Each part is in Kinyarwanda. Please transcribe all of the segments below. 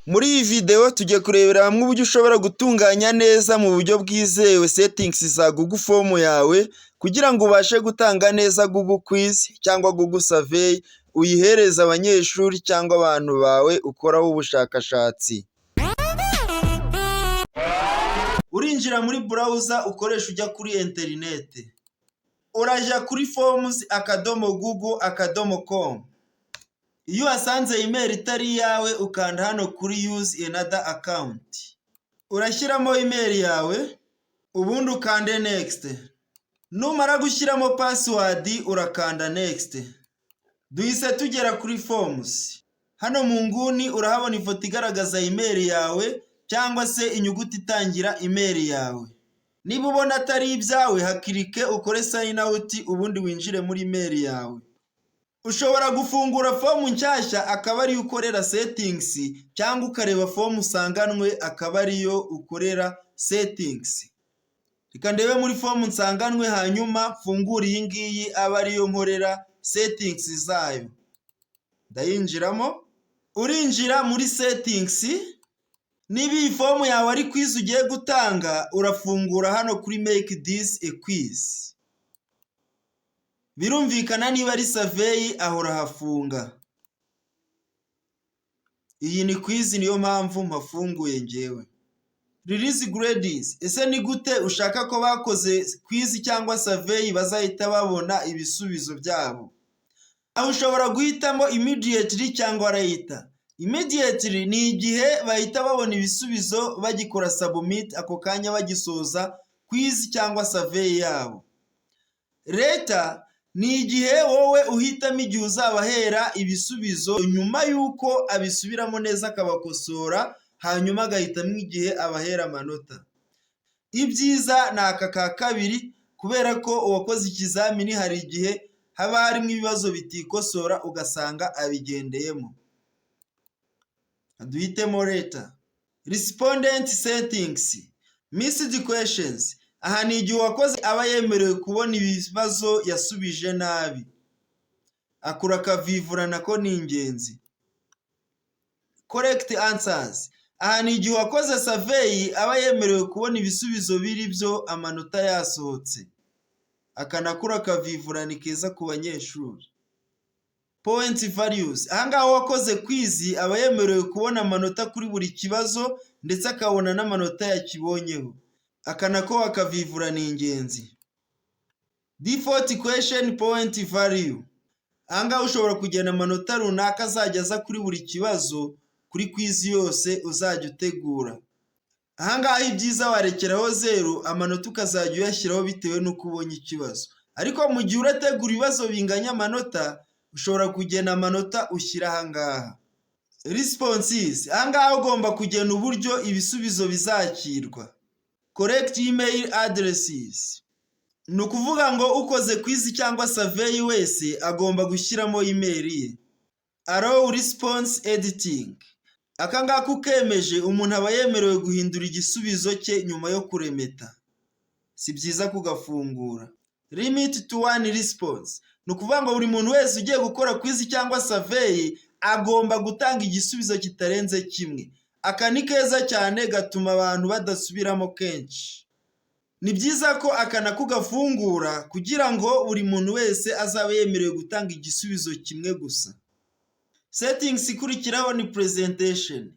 Muri iyi video tugiye kurebera hamwe uburyo ushobora gutunganya neza mu buryo bwizewe settings za Google Form yawe kugira ngo ubashe gutanga neza Google Quiz cyangwa Google Survey uyihereza abanyeshuri cyangwa abantu bawe ukoraho ubushakashatsi. Urinjira muri browser ukoresha ujya kuri internet. Uraja kuri forms.google.com. Iyo wasanze email itari yawe ukanda hano kuri use another account. Urashyiramo email yawe ubundi ukande next. Numara gushyiramo password urakanda next. Duhise tugera kuri forms. Hano mu nguni urahabona ifoto igaragaza email yawe cyangwa se inyuguti itangira email yawe. Niba ubona atari ibyawe hakirike ukore sign out ubundi winjire muri email yawe. Ushobora gufungura form nshyashya akaba ari ukorera settings cyangwa ukareba form usanganwe akaba ariyo ukorera settings. Reka ndebe muri form nsanganwe hanyuma fungura iyi ngiyi aba ariyo nkorera settings zayo. Ndayinjiramo. Urinjira muri settings. Niba iyi form yawe ari quiz ugiye gutanga urafungura hano kuri make this a quiz. Birumvikana niba ari survey ahora hafunga. Iyi ni quiz niyo mpamvu mpafunguye ngewe. Release grades. Ese ni gute ushaka ko bakoze quiz cyangwa survey bazahita babona ibisubizo byabo? Aho ushobora guhitamo immediately cyangwa later. Immediately ni igihe bahita babona ibisubizo bagikora submit ako kanya bagisoza quiz cyangwa survey yabo. Later ni igihe wowe uhitamo igihe uzabahera ibisubizo nyuma yuko abisubiramo neza akabakosora hanyuma agahitamo igihe abahera amanota. Ibyiza ni aka ka kabiri kubera ko uwakoze ikizamini hari igihe haba harimo ibibazo bitikosora ugasanga abigendeyemo. Duhitemo later. Respondent settings. Missed questions. Aha ni igihe uwakoze aba yemerewe kubona ibibazo yasubije nabi. Akura akavivura nako ni ingenzi. Correct answers. Aha ni igihe uwakoze survey aba yemerewe kubona ibisubizo biri byo amanota yasohotse. Akanakura akavivura ni keza ku banyeshuri. Point values. Aha ngaha uwakoze quiz aba yemerewe kubona amanota kuri buri kibazo ndetse akabona n'amanota yakibonyeho. Akanako akavivura ni ingenzi. Default question point value. Aha ngaha ushobora kugena amanota runaka azajya aza kuri buri kibazo kuri quiz yose uzajya utegura. Aha ngaha ibyiza warekeraho 0 amanota ukazajya uyashyiraho bitewe n'uko ubonye ikibazo. Ariko mu gihe urategura ibibazo binganya amanota ushobora kugena amanota ushyira aha ngaha. Responses. Aha ngaha ugomba kugena uburyo ibisubizo bizakirwa. Correct email addresses. Ni ukuvuga ngo ukoze quiz cyangwa survey wese agomba gushyiramo email ye. Allow response editing. Aka ngaka ukemeje umuntu aba yemerewe guhindura igisubizo cye nyuma yo kuremeta. Si byiza kugafungura. Limit to one response. Ni ukuvuga ngo buri muntu wese ugiye gukora quiz cyangwa survey agomba gutanga igisubizo kitarenze kimwe. Aka ni keza cyane gatuma abantu badasubiramo kenshi. Ni byiza ko akana kugafungura kugira ngo buri muntu wese azabe yemerewe gutanga igisubizo kimwe gusa. Settings ikurikiraho ni presentation.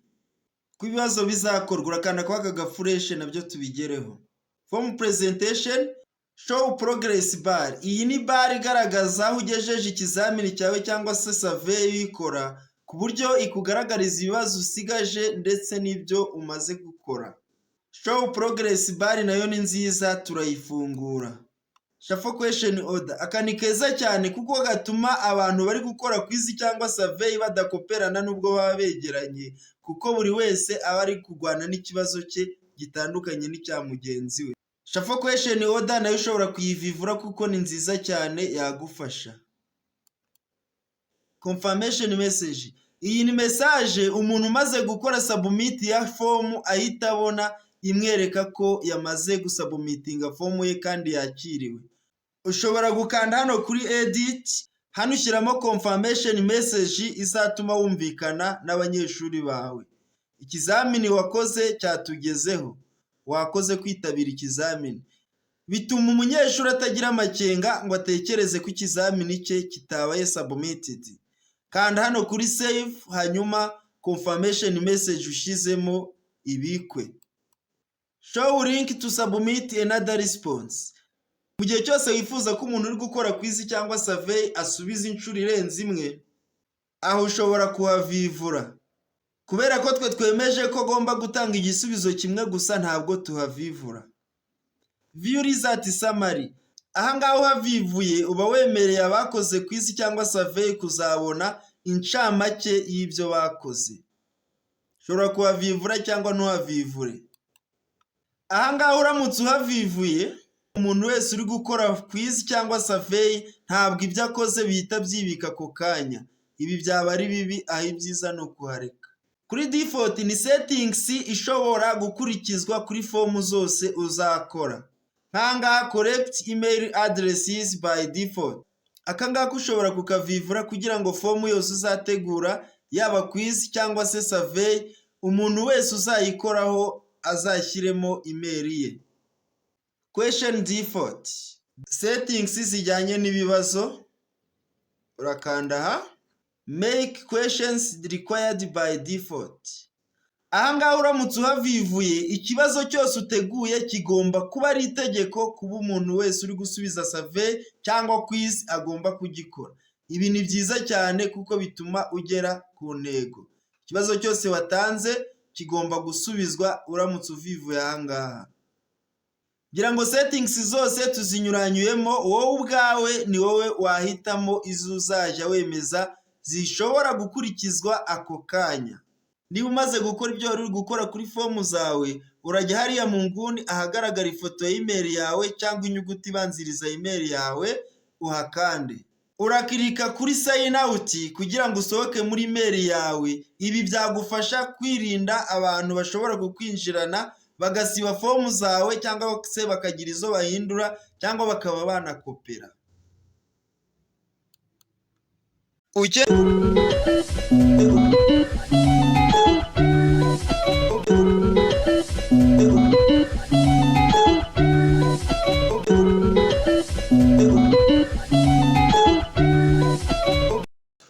Ku bibazo bizakorwa urakanda kwa kagafuresh nabyo tubigereho. Form presentation, show progress bar. Iyi ni bar igaragaza aho ugejeje ikizamini cyawe cyangwa se survey uyikora ku buryo ikugaragariza ibibazo usigaje ndetse n'ibyo umaze gukora. Show progress bar nayo ni nziza turayifungura. Shuffle question order. Aka ni keza cyane kuko gatuma abantu bari gukora quiz cyangwa survey badakoperana nubwo baba begeranye kuko buri wese aba ari kurwana n'ikibazo cye gitandukanye n'icya mugenzi we. Shuffle question order nayo ushobora kuyivivura kuko ni nziza cyane yagufasha. Confirmation message. Iyi ni message umuntu umaze gukora submit ya form ahita abona imwereka ko yamaze gusubmitinga form ye kandi yakiriwe. Ushobora gukanda hano kuri edit, hano ushyiramo confirmation message izatuma wumvikana n'abanyeshuri bawe. Ikizamini wakoze cyatugezeho. Wakoze kwitabira ikizamini. Bituma umunyeshuri atagira amakenga ngo atekereze ko ikizamini cye kitabaye submitted. Kanda hano kuri save, hanyuma confirmation message ushizemo ibikwe. Show link to submit another response. Mu gihe cyose wifuza ko umuntu uri gukora quiz cyangwa survey asubiza inshuro irenze imwe, aho ushobora kuhavivura. Kubera ko twe twemeje ko agomba gutanga igisubizo kimwe gusa, ntabwo tuhavivura. View result summary. Aha ngaho uhavivuye uba wemereye abakoze quiz cyangwa survey kuzabona incamake y'ibyo bakoze. Ushobora kuhavivura cyangwa ntuhavivure. Aha ngaho uramutse uhavivuye, umuntu wese uri gukora quiz cyangwa survey ntabwo ibyo akoze bihita byibika ako kanya. Ibi byaba ari bibi, aho ibyiza no kuhareka. Kuri default ni settings ishobora gukurikizwa kuri form zose uzakora. Nkanga correct email addresses by default. Akangaka ushobora kukavivura kugira ngo form yose uzategura, yaba quiz cyangwa se survey, umuntu wese uzayikoraho azashyiremo email ye. Question default. Settings zijyanye n'ibibazo. Urakanda aha. Make questions required by default. Aha ngaho uramutse uhavivuye, ikibazo cyose uteguye kigomba kuba ari itegeko kuba umuntu wese uri gusubiza survey cyangwa quiz agomba kugikora. Ibi ni byiza cyane kuko bituma ugera ku ntego. Ikibazo cyose watanze kigomba gusubizwa uramutse uvivuye aha ngaha. Ngira ngo settings zose tuzinyuranyuyemo, wowe ubwawe ni wowe wahitamo izo uzajya wemeza zishobora gukurikizwa ako kanya. Niba umaze gukora ibyo wari uri gukora kuri form zawe, urajya hariya mu nguni ahagaragara ifoto y'email yawe cyangwa inyuguti ibanziriza email yawe, uhakande. Urakirika kuri sign out kugira ngo usohoke muri email yawe. Ibi byagufasha kwirinda abantu bashobora kukwinjirana bagasiba form zawe cyangwa se bakagira izo bahindura cyangwa bakaba banakopera.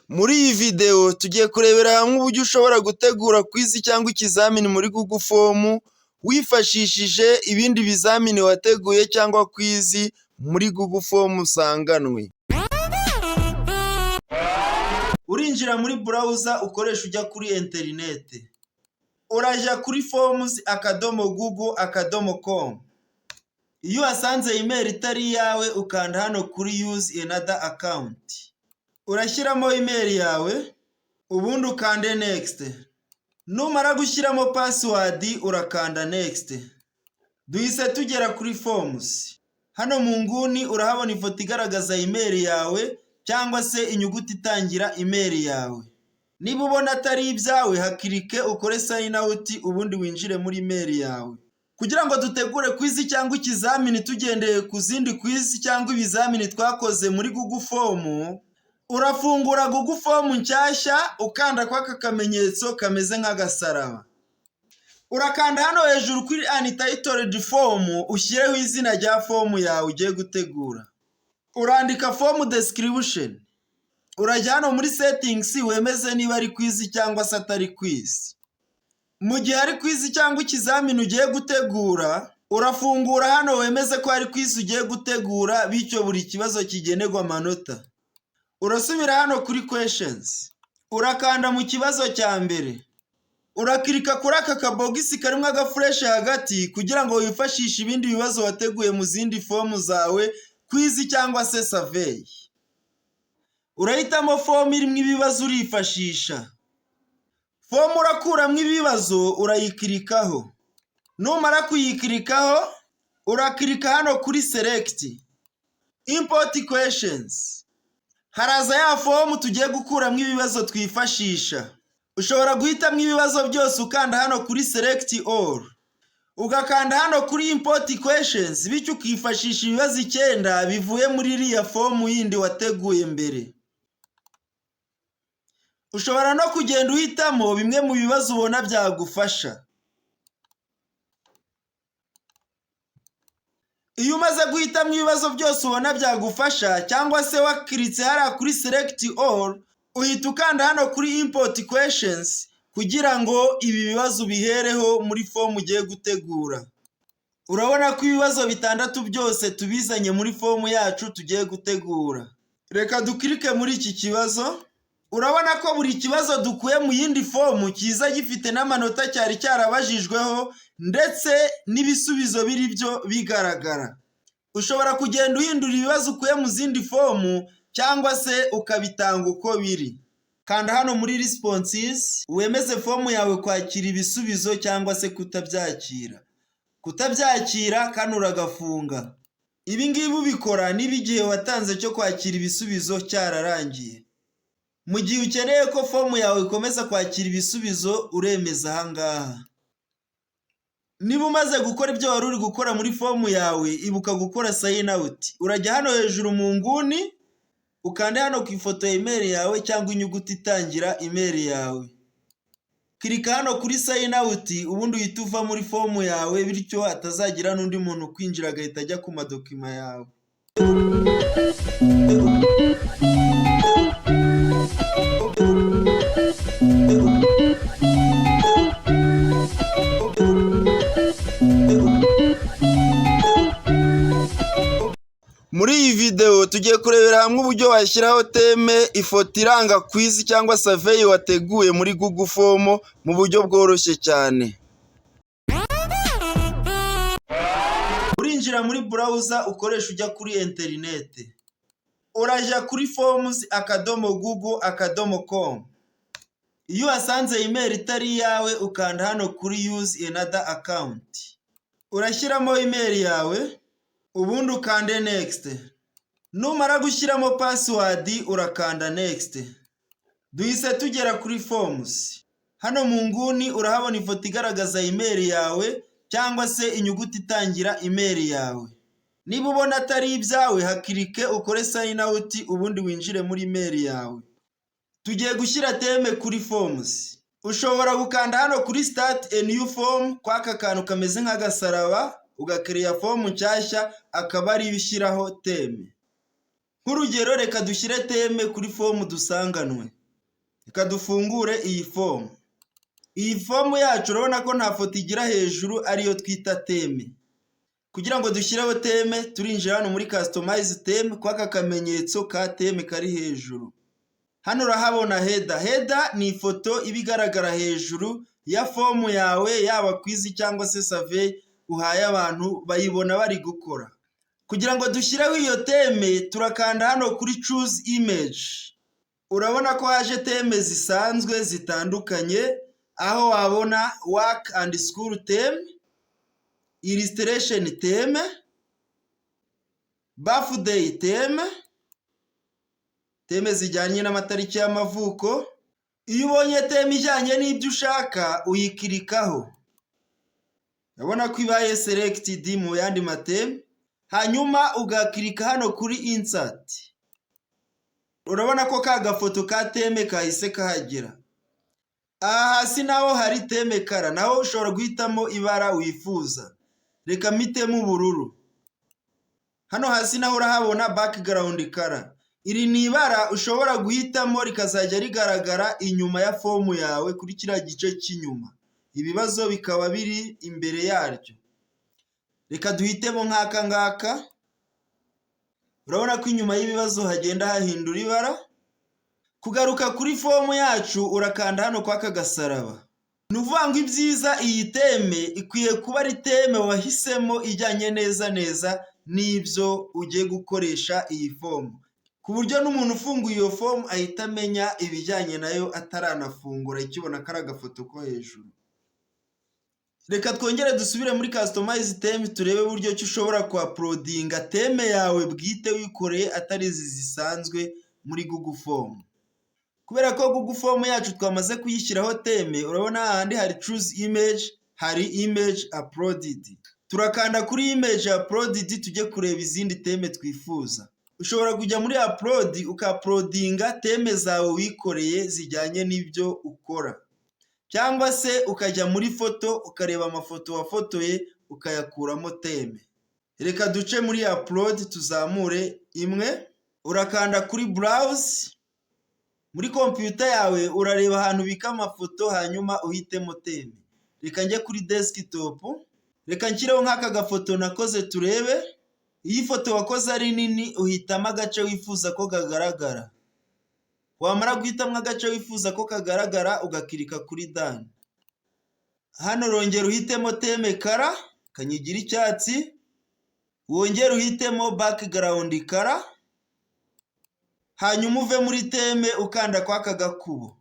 Muri iyi video tugiye kurebera hamwe uburyo ushobora gutegura quiz cyangwa ikizamini muri Google Form wifashishije ibindi bizamini wateguye cyangwa quiz muri Google Form usanganwe. Urinjira muri browser ukoresha ujya kuri internet. Urajya kuri forms.google.com. Iyo wasanze email itari yawe ukanda hano kuri use another account. Urashyiramo email yawe, ubundi ukande next. Numara gushyiramo password urakanda next. Duhise tugera kuri forms. Hano mu nguni urahabona ifoto igaragaza email yawe cyangwa se inyuguti itangira email yawe. Niba ubona atari ibyawe, hakirike ukore sign out ubundi winjire muri email yawe. Kugira ngo dutegure quiz cyangwa ikizamini tugendeye ku zindi quiz cyangwa ibizamini twakoze muri Google Form, urafungura Google Form nshyashya ukanda kwa kamenyetso kameze nk'agasaraba. Urakanda hano hejuru kuri untitled form ushyireho izina rya form yawe ugiye gutegura. Urandika form description. Urajya hano muri settings wemeze niba ari quiz cyangwa se atari quiz. Mu gihe ari quiz cyangwa ikizamini ugiye gutegura, urafungura hano wemeze ko ari quiz ugiye gutegura, bityo buri kibazo kigenerwa amanota. Urasubira hano kuri questions. Urakanda mu kibazo cya mbere. Urakirika kuri aka kabogisi karimo agafresh hagati kugira ngo wifashishe ibindi bibazo wateguye mu zindi form zawe, quiz cyangwa se survey. Urahitamo form irimo ibibazo urifashisha. Form urakuramo ibibazo urayikirikaho. Numara kuyikirikaho, urakirika hano kuri select. Import questions. Haraza ya form tugiye gukuramo ibibazo twifashisha. Ushobora guhitamo ibibazo byose ukanda hano kuri select all. Ugakanda hano kuri import questions bityo ukifashisha ibibazo 9 bivuye muri iriya fomu yindi wateguye mbere. Ushobora no kugenda uhitamo bimwe mu bibazo ubona byagufasha. Iyo umaze guhitamo ibibazo byose ubona byagufasha cyangwa se wakiritse hariya kuri select all, uhita ukanda hano kuri import questions kugira ngo ibi bibazo bihereho muri fomu ugiye gutegura. Urabona ko ibibazo 6 byose tubizanye muri fomu yacu tugiye gutegura. Reka dukirike muri iki kibazo. Urabona ko buri kibazo dukuye mu yindi fomu kiza gifite n'amanota cyari cyarabajijweho ndetse n'ibisubizo biri byo bigaragara. Ushobora kugenda uhindura ibibazo ukuye mu zindi fomu cyangwa se ukabitanga uko biri. Kanda hano muri responses wemeze fomu yawe kwakira ibisubizo cyangwa se kutabyakira. Kutabyakira kandi uragafunga. Ibi ngibi ubikora niba igihe watanze cyo kwakira ibisubizo cyararangiye. Mu gihe ukeneye ko fomu yawe ikomeza kwakira ibisubizo uremeza aha ngaha. Niba umaze gukora ibyo wari uri gukora muri fomu yawe, ibuka gukora sign out. Urajya hano hejuru mu nguni ukanda hano ku ifoto ya email yawe cyangwa inyuguti itangira email yawe. Klika hano kuri sign out ubundi uhita uva muri fomu yawe bityo hatazagira n'undi muntu kwinjira agahita ajya ku madokima yawe. Muri iyi video tugiye kurebera hamwe uburyo washyiraho teme, ifoto iranga quiz cyangwa survey wateguye muri Google Form mu buryo bworoshye cyane. Urinjira muri browser ukoresha ujya kuri internet. Urajya kuri forms.google.com. Iyo wasanze email itari yawe ukanda hano kuri use another account. Urashyiramo email yawe. Ubundi ukande next. Numara gushyiramo password urakanda next. Duhise tugera kuri forms. Hano mu nguni urahabona ifoto igaragaza email yawe cyangwa se inyuguti itangira email yawe. Niba ubona atari ibyawe hakirike ukore sign out ubundi winjire muri email yawe. Tugiye gushyira teme kuri forms. Ushobora gukanda hano kuri start a new form kwaka kantu kameze nk'agasaraba. Ugakiriya fomu nshyashya akaba ari ibishyiraho teme. Nk'urugero reka dushyire teme kuri fomu dusanganwe. Reka dufungure iyi fomu. Iyi fomu yacu urabona ko nta foto igira hejuru ariyo twita teme. Kugira ngo dushyireho teme turinjira hano muri customize teme kwaka kamenyetso ka teme kari hejuru. Hano urahabona header. Header ni ifoto ibigaragara hejuru ya fomu yawe yaba quiz cyangwa se survey uhaye abantu bayibona bari gukora. Kugira ngo dushyireho iyo teme turakanda hano kuri choose image. Urabona ko haje teme zisanzwe zitandukanye aho wabona work and school theme, illustration theme, birthday theme, teme zijyanye n'amatariki y'amavuko. Iyo ubonye teme ijyanye n'ibyo ushaka uyikirikaho. Urabona ko ibaye selected mu yandi mateme. Hanyuma ugakirika hano kuri insert. Urabona ko ka gafoto ka teme kahise kahagera. Aha hasi naho hari teme kara, naho ushobora guhitamo ibara wifuza. Reka mitemo ubururu. Hano hasi naho urahabona background color. Iri ni ibara ushobora guhitamo rikazajya rigaragara inyuma ya fomu yawe kuri kiriya gice cy'inyuma. Ibibazo bikaba biri imbere yaryo. Reka duhitemo nk'aka ngaka. Urabona ko inyuma y'ibibazo hagenda hahindura ibara. Kugaruka kuri fomu yacu urakanda hano kwaka gasaraba. Nuvuga ngo ibyiza iyi teme ikwiye kuba ari teme wahisemo ijyanye neza n'ibyo ugiye gukoresha iyi fomu. Ku buryo n'umuntu ufunguye iyo fomu ahita amenya ibijyanye nayo ataranafungura ikibona kari agafoto ko hejuru. Reka twongere dusubire muri customize teme turebe uburyo ki ushobora kuuploadinga teme yawe bwite wikoreye atari izi zisanzwe muri Google Form. Kubera ko Google Form yacu twamaze kuyishyiraho teme, urabona ahandi hari choose image, hari image uploaded. Turakanda kuri image uploaded tujye kureba izindi teme twifuza. Ushobora kujya muri upload ukauploadinga teme zawe wikoreye zijyanye n'ibyo ukora. Cyangwa se ukajya muri foto ukareba amafoto wafotoye ukayakuramo teme. Reka duce muri upload tuzamure imwe, urakanda kuri browse. Muri computer yawe urareba ahantu ubika amafoto hanyuma uhitemo teme. Reka njye kuri desktop, reka nshyireho nk'aka gafoto nakoze turebe. Iyi foto wakoze ari nini uhitamo agace wifuza ko kagaragara. Wamara guhitamo agace wifuza ko kagaragara ugakirika kuri done. Hano rongera uhitemo teme kara, kanyigira icyatsi. Wongera uhitemo background kara. Hanyuma uve muri teme ukanda kwa aka gakubo.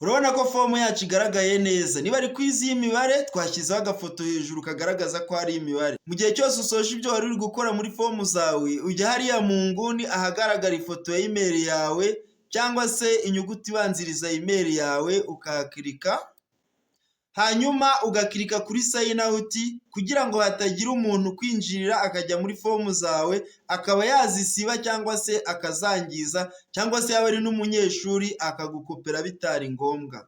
Urabona ko fomu yacu igaragaye neza. Niba ari kwizi y'imibare twashyizeho agafoto hejuru kagaragaza ko ari imibare. Mu gihe cyose usoje ibyo wari uri gukora muri fomu zawe, ujya hariya mu nguni ahagaragara ifoto ya email yawe cyangwa se inyuguti ibanziriza email yawe ukahakirika. Hanyuma ugakirika kuri sign out kugira ngo hatagira umuntu kwinjirira akajya muri fomu zawe akaba yazisiba cyangwa se akazangiza, cyangwa se yaba ari n'umunyeshuri akagukopera bitari ngombwa.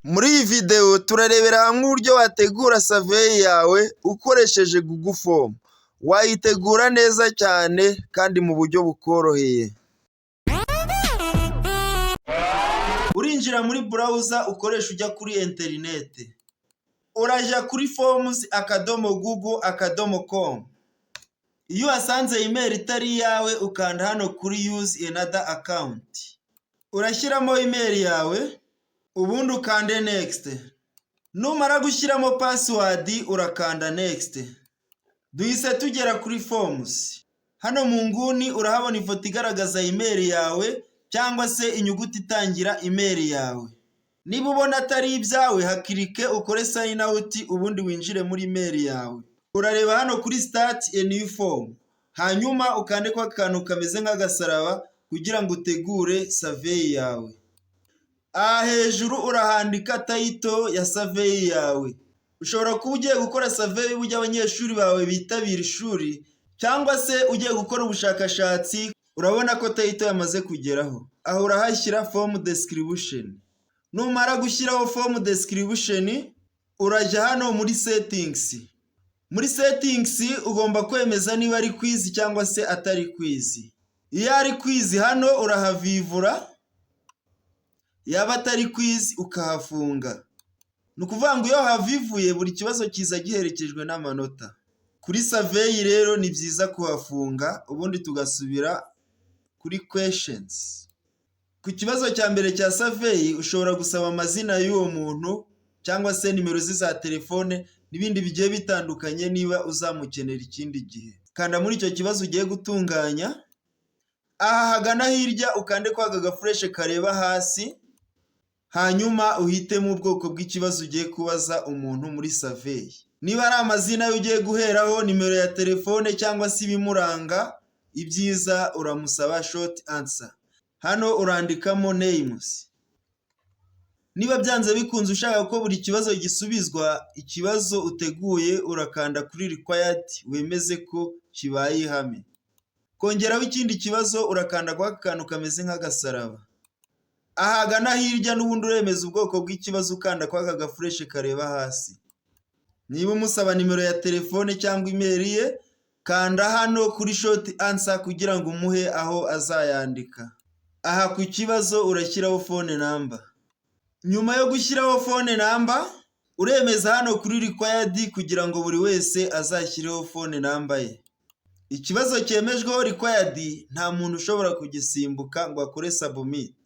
Muri iyi video turarebera hamwe uburyo wategura survey yawe ukoresheje Google Form. Wayitegura neza cyane kandi mu buryo bukoroheye. Urinjira muri browser ukoresha ujya kuri internet. Urajya kuri forms.google.com. Iyo wasanze email itari yawe ukanda hano kuri use another account. Urashyiramo email yawe. Ubundi ukande next. Numara gushyiramo password urakanda next. Duhise tugera kuri forms. Hano mu nguni urahabona ifoto igaragaza email yawe cyangwa se inyuguti itangira email yawe. Niba ubona atari ibyawe hakirike ukore sign out ubundi winjire muri email yawe. Urareba hano kuri start a new form. Hanyuma ukande kwa kantu kameze nk'agasaraba kugira ngo utegure survey yawe. Hejuru urahandika title ya survey yawe. Ushobora kuba ugiye gukora survey y'uburyo abanyeshuri bawe bitabira ishuri cyangwa se ugiye gukora ubushakashatsi. Urabona ko title yamaze kugeraho. Aho urahashyira form description. Numara gushyiraho form description urajya hano muri settings. Muri settings ugomba kwemeza niba ari quiz cyangwa se atari quiz. Iyo ari quiz hano urahavivura. Yaba atari quiz ukahafunga. Nukuvuga ngo iyo havivuye buri kibazo kiza giherekejwe n'amanota. Kuri survey rero ni byiza kuhafunga ubundi tugasubira kuri questions. Ku kibazo cya mbere cya survey ushobora gusaba amazina y'uwo muntu cyangwa se nimero ze za telefone n'ibindi bigiye bitandukanye niba uzamukenera ikindi gihe. Kanda muri icyo kibazo ugiye gutunganya. Aha hagana hirya ukande kwa gafresh kareba hasi. Hanyuma uhitemo ubwoko bw'ikibazo ugiye kubaza umuntu muri survey. Niba ari amazina ugiye guheraho, nimero ya telefone cyangwa se ibimuranga, ibyiza uramusaba short answer. Hano urandikamo names. Niba byanze bikunze ushaka ko buri kibazo gisubizwa, ikibazo uteguye urakanda kuri required wemeze ko kibaye ihame. Kongeraho ikindi kibazo urakanda kwa kantu kameze nk'agasaraba. Ahagana hirya n'ubundi uremeza ubwoko bw'ikibazo ukanda kwa gafresh kareba hasi. Niba umusaba nimero ya telefone cyangwa email ye, kanda hano kuri short answer kugira ngo umuhe aho azayandika. Aha ku kibazo urashyiraho phone number. Nyuma yo gushyiraho phone number, uremeza hano kuri required kugira ngo buri wese azashyireho phone number ye. Ikibazo cyemejweho required nta muntu ushobora kugisimbuka ngo akore submit.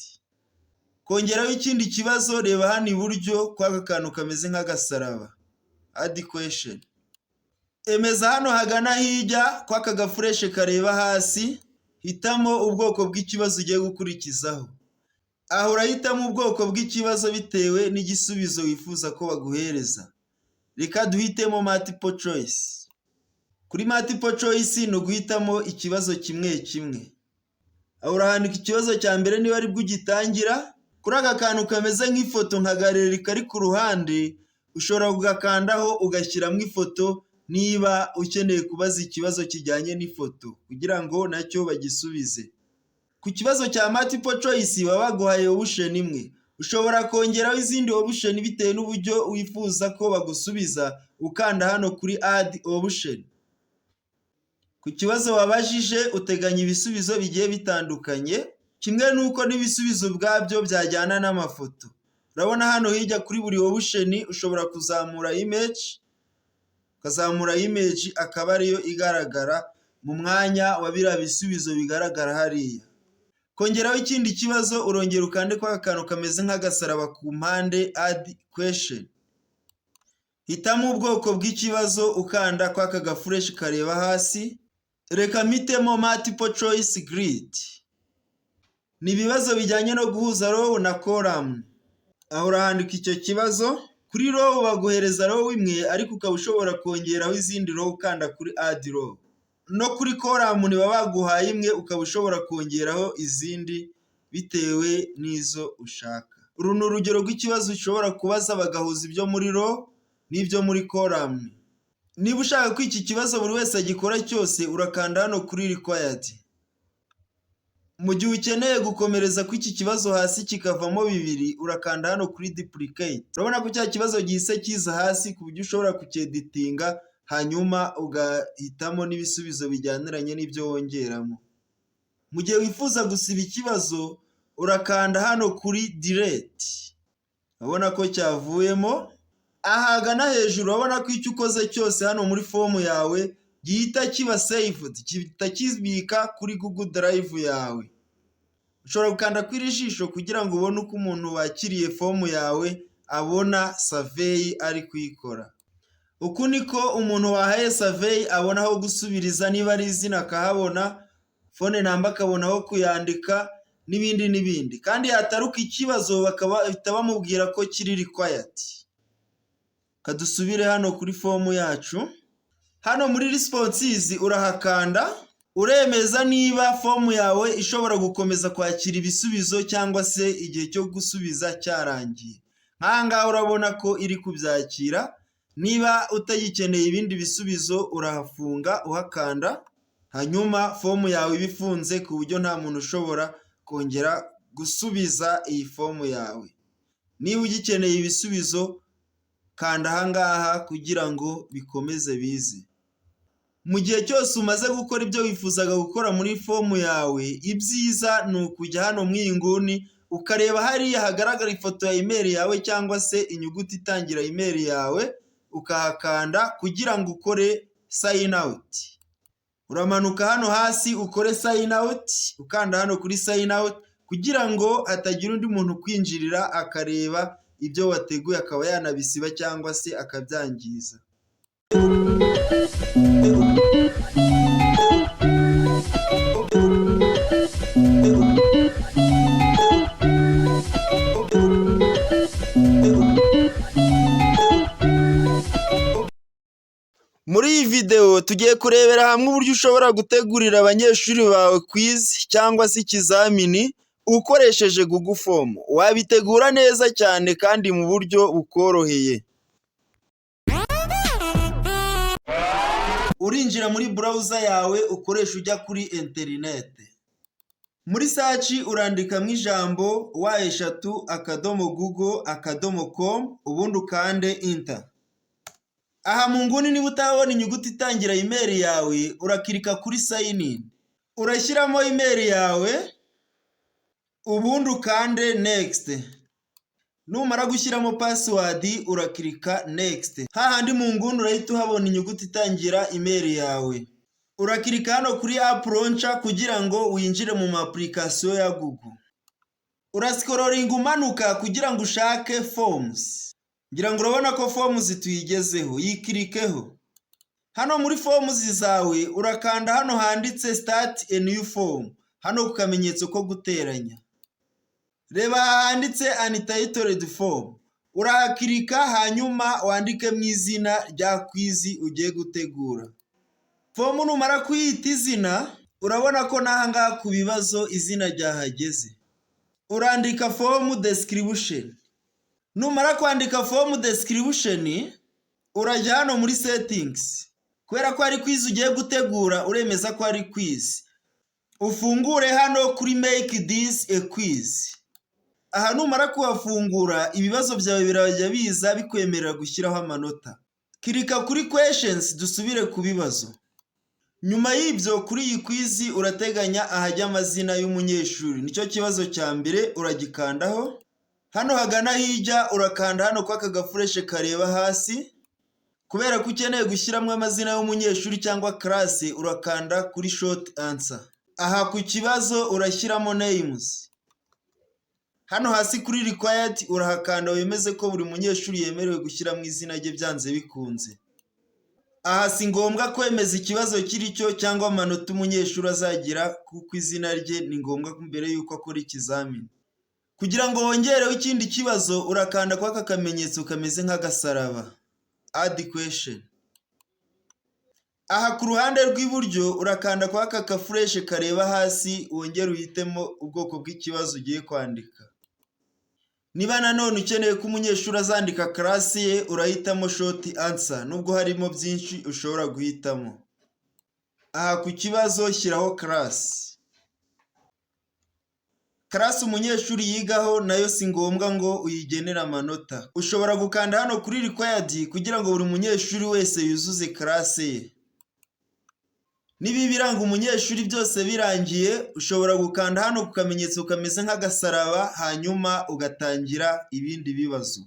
Kongeraho ikindi kibazo reba hano iburyo kwa kantu kameze nk'agasaraba. Add question. Emeza hano hagana hirya kwa gafresh kareba hasi, hitamo ubwoko bw'ikibazo ugiye gukurikizaho. Aha urahitamo ubwoko bw'ikibazo bitewe n'igisubizo wifuza ko baguhereza. Reka duhitemo multiple choice. Kuri multiple choice ni uguhitamo ikibazo kimwe kimwe. Aha urahandika ikibazo cya mbere niba ari bwo ugitangira. Kuri aka kantu kameze nk'ifoto nka galeri kari ku ruhande, ushobora kugakandaho ugashyiramo ifoto niba ukeneye kubaza ikibazo kijyanye n'ifoto kugira ngo nacyo bagisubize. Ku kibazo cya multiple choice baba baguhaye option imwe. Ushobora kongeraho izindi option bitewe n'uburyo wifuza ko bagusubiza, ukanda hano kuri add option. Ku kibazo wabajije uteganya ibisubizo bigiye bitandukanye, kimwe nuko n'ibisubizo ubwabyo byajyana n'amafoto. Urabona hano hirya kuri buri option ushobora kuzamura image, ukazamura image akaba ariyo igaragara mu mwanya wa biriya bisubizo bigaragara hariya. Kongeraho ikindi kibazo urongera ukande kwa akantu kameze nk'agasaraba ku mpande add question. Hitamo ubwoko bw'ikibazo ukanda kwa aka gafureshi kareba hasi. Reka mpitemo multiple choice grid. Ni ibibazo bijyanye no guhuza row na column. Aho urahandika icyo kibazo. Kuri row baguhereza row imwe ariko ukaba ushobora kongeraho izindi row ukanda kuri add row. No kuri column niba baguhaye imwe ukaba ushobora kongeraho izindi bitewe n'izo ushaka. Uru ni urugero rw'ikibazo ushobora kubaza bagahuza ibyo muri row n'ibyo muri column. Niba ushaka ko iki kibazo buri wese agikora cyose urakanda hano kuri required. Mu gihe ukeneye gukomereza ko iki kibazo hasi kikavamo bibiri urakanda hano kuri duplicate. Urabona ko cya kibazo gihise kiza hasi ku buryo ushobora kucyeditinga hanyuma ugahitamo n'ibisubizo bijyaniranye n'ibyo wongeramo. Mu gihe wifuza gusiba ikibazo urakanda hano kuri delete. Urabona ko cyavuyemo. Ahagana hejuru urabona ko icyo ukoze cyose hano muri fomu yawe gihita kiba saved, gihita kibika kuri Google Drive yawe. Ushobora gukanda kuri jisho kugira ngo ubone uko umuntu wakiriye fomu yawe abona survey ari kuyikora. Uku niko umuntu wahaye survey abona aho gusubiriza, niba ari izina akahabona, phone number akabona aho kuyandika n'ibindi n'ibindi. Kandi yataruka ikibazo bakaba bamubwira ko kiri required. Kadusubire hano kuri fomu yacu. Hano muri responses urahakanda, uremeza niba fomu yawe ishobora gukomeza kwakira ibisubizo cyangwa se igihe cyo gusubiza cyarangiye. Nk'aha ngaha urabona ko iri kubyakira. Niba utagikeneye ibindi bisubizo urahafunga uhakanda, hanyuma fomu yawe ibifunze ku buryo nta muntu ushobora kongera gusubiza iyi fomu yawe. Niba ugikeneye ibisubizo kanda aha ngaha kugira ngo bikomeze bize. Mu gihe cyose umaze gukora ibyo wifuzaga gukora muri fomu yawe, ibyiza ni ukujya hano mu inguni ukareba hariya hagaragara ifoto ya email yawe cyangwa se inyuguti itangira email yawe, ukahakanda kugira ngo ukore sign out. Uramanuka hano hasi ukore sign out, ukanda hano kuri sign out kugira ngo hatagira undi muntu kwinjirira akareba ibyo wateguye akaba yanabisiba cyangwa se akabyangiza. Muri iyi video tugiye kurebera hamwe uburyo ushobora gutegurira abanyeshuri bawe quiz cyangwa se ikizamini ukoresheje Google Form. Wabitegura neza cyane kandi mu buryo bukoroheye. Urinjira muri browser yawe ukoresha ujya kuri internet. Muri search urandikamo ijambo wa3.google.com ubundi ukande enter. Aha mu nguni niba utabona inyuguti itangira email yawe urakirika kuri sign in. Urashyiramo email yawe ubundi ukande next. Numara gushyiramo password urakirika next. Hahandi mu nguni urahita uhabona inyuguti itangira email yawe. Urakirika hano kuri app launcher kugira ngo winjire mu application ya Google. Urascrollinga umanuka kugira ngo ushake forms. Ngira ngo urabona ko forms tuyigezeho, yikirikeho. Hano muri forms zawe urakanda hano handitse start a new form. Hano ku kamenyetso ko guteranya. Reba handitse untitled form. Urahakirika hanyuma wandike mu izina rya kwizi ugiye gutegura. Fomu numara kuyita izina, urabona ko n'ahangaha ku bibazo izina ryahageze. Urandika form description. Numara kwandika form description, urajya hano muri settings. Kubera ko ari quiz ugiye gutegura, uremeza ko ari quiz. Ufungure hano kuri make this a quiz. Aha numara kuhafungura, ibibazo byawe birajya biza bikwemerera gushyiraho amanota. Kirika kuri questions, dusubire ku bibazo. Nyuma y'ibyo kuri iyi quiz urateganya ahajya amazina y'umunyeshuri. Nicyo kibazo cya mbere, uragikandaho. Hano hagana hirya urakanda hano kwa kagafureshe kareba hasi. Kubera ko ukeneye gushyiramo amazina y'umunyeshuri cyangwa class, urakanda kuri short answer. Aha ku kibazo urashyiramo names. Hano hasi kuri required urahakanda wemeze ko buri munyeshuri yemerewe gushyiramo izina rye byanze bikunze. Aha si ngombwa kwemeza ikibazo kiricyo cyangwa amanota umunyeshuri azagira, kuko izina rye ni ngombwa mbere yuko akora ikizamini. Kugira ngo wongereho ikindi kibazo urakanda kwa aka kamenyetso kameze nk'agasaraba, add question. Aha ku ruhande rw'iburyo urakanda kwa aka kafureshe kareba hasi, wongere uhitemo ubwoko bw'ikibazo ugiye kwandika. Niba nanone ukeneye ko umunyeshuri azandika class ye, urahitamo short answer, nubwo harimo byinshi ushobora guhitamo. Aha ku kibazo shyiraho class. Class umunyeshuri yigaho nayo si ngombwa ngo uyigenere amanota. Ushobora gukanda hano kuri required kugira ngo buri munyeshuri wese yuzuze class ye. Niba ibiranga umunyeshuri byose birangiye, ushobora gukanda hano ku kamenyetso kameze nk'agasaraba, hanyuma ugatangira ibindi bibazo.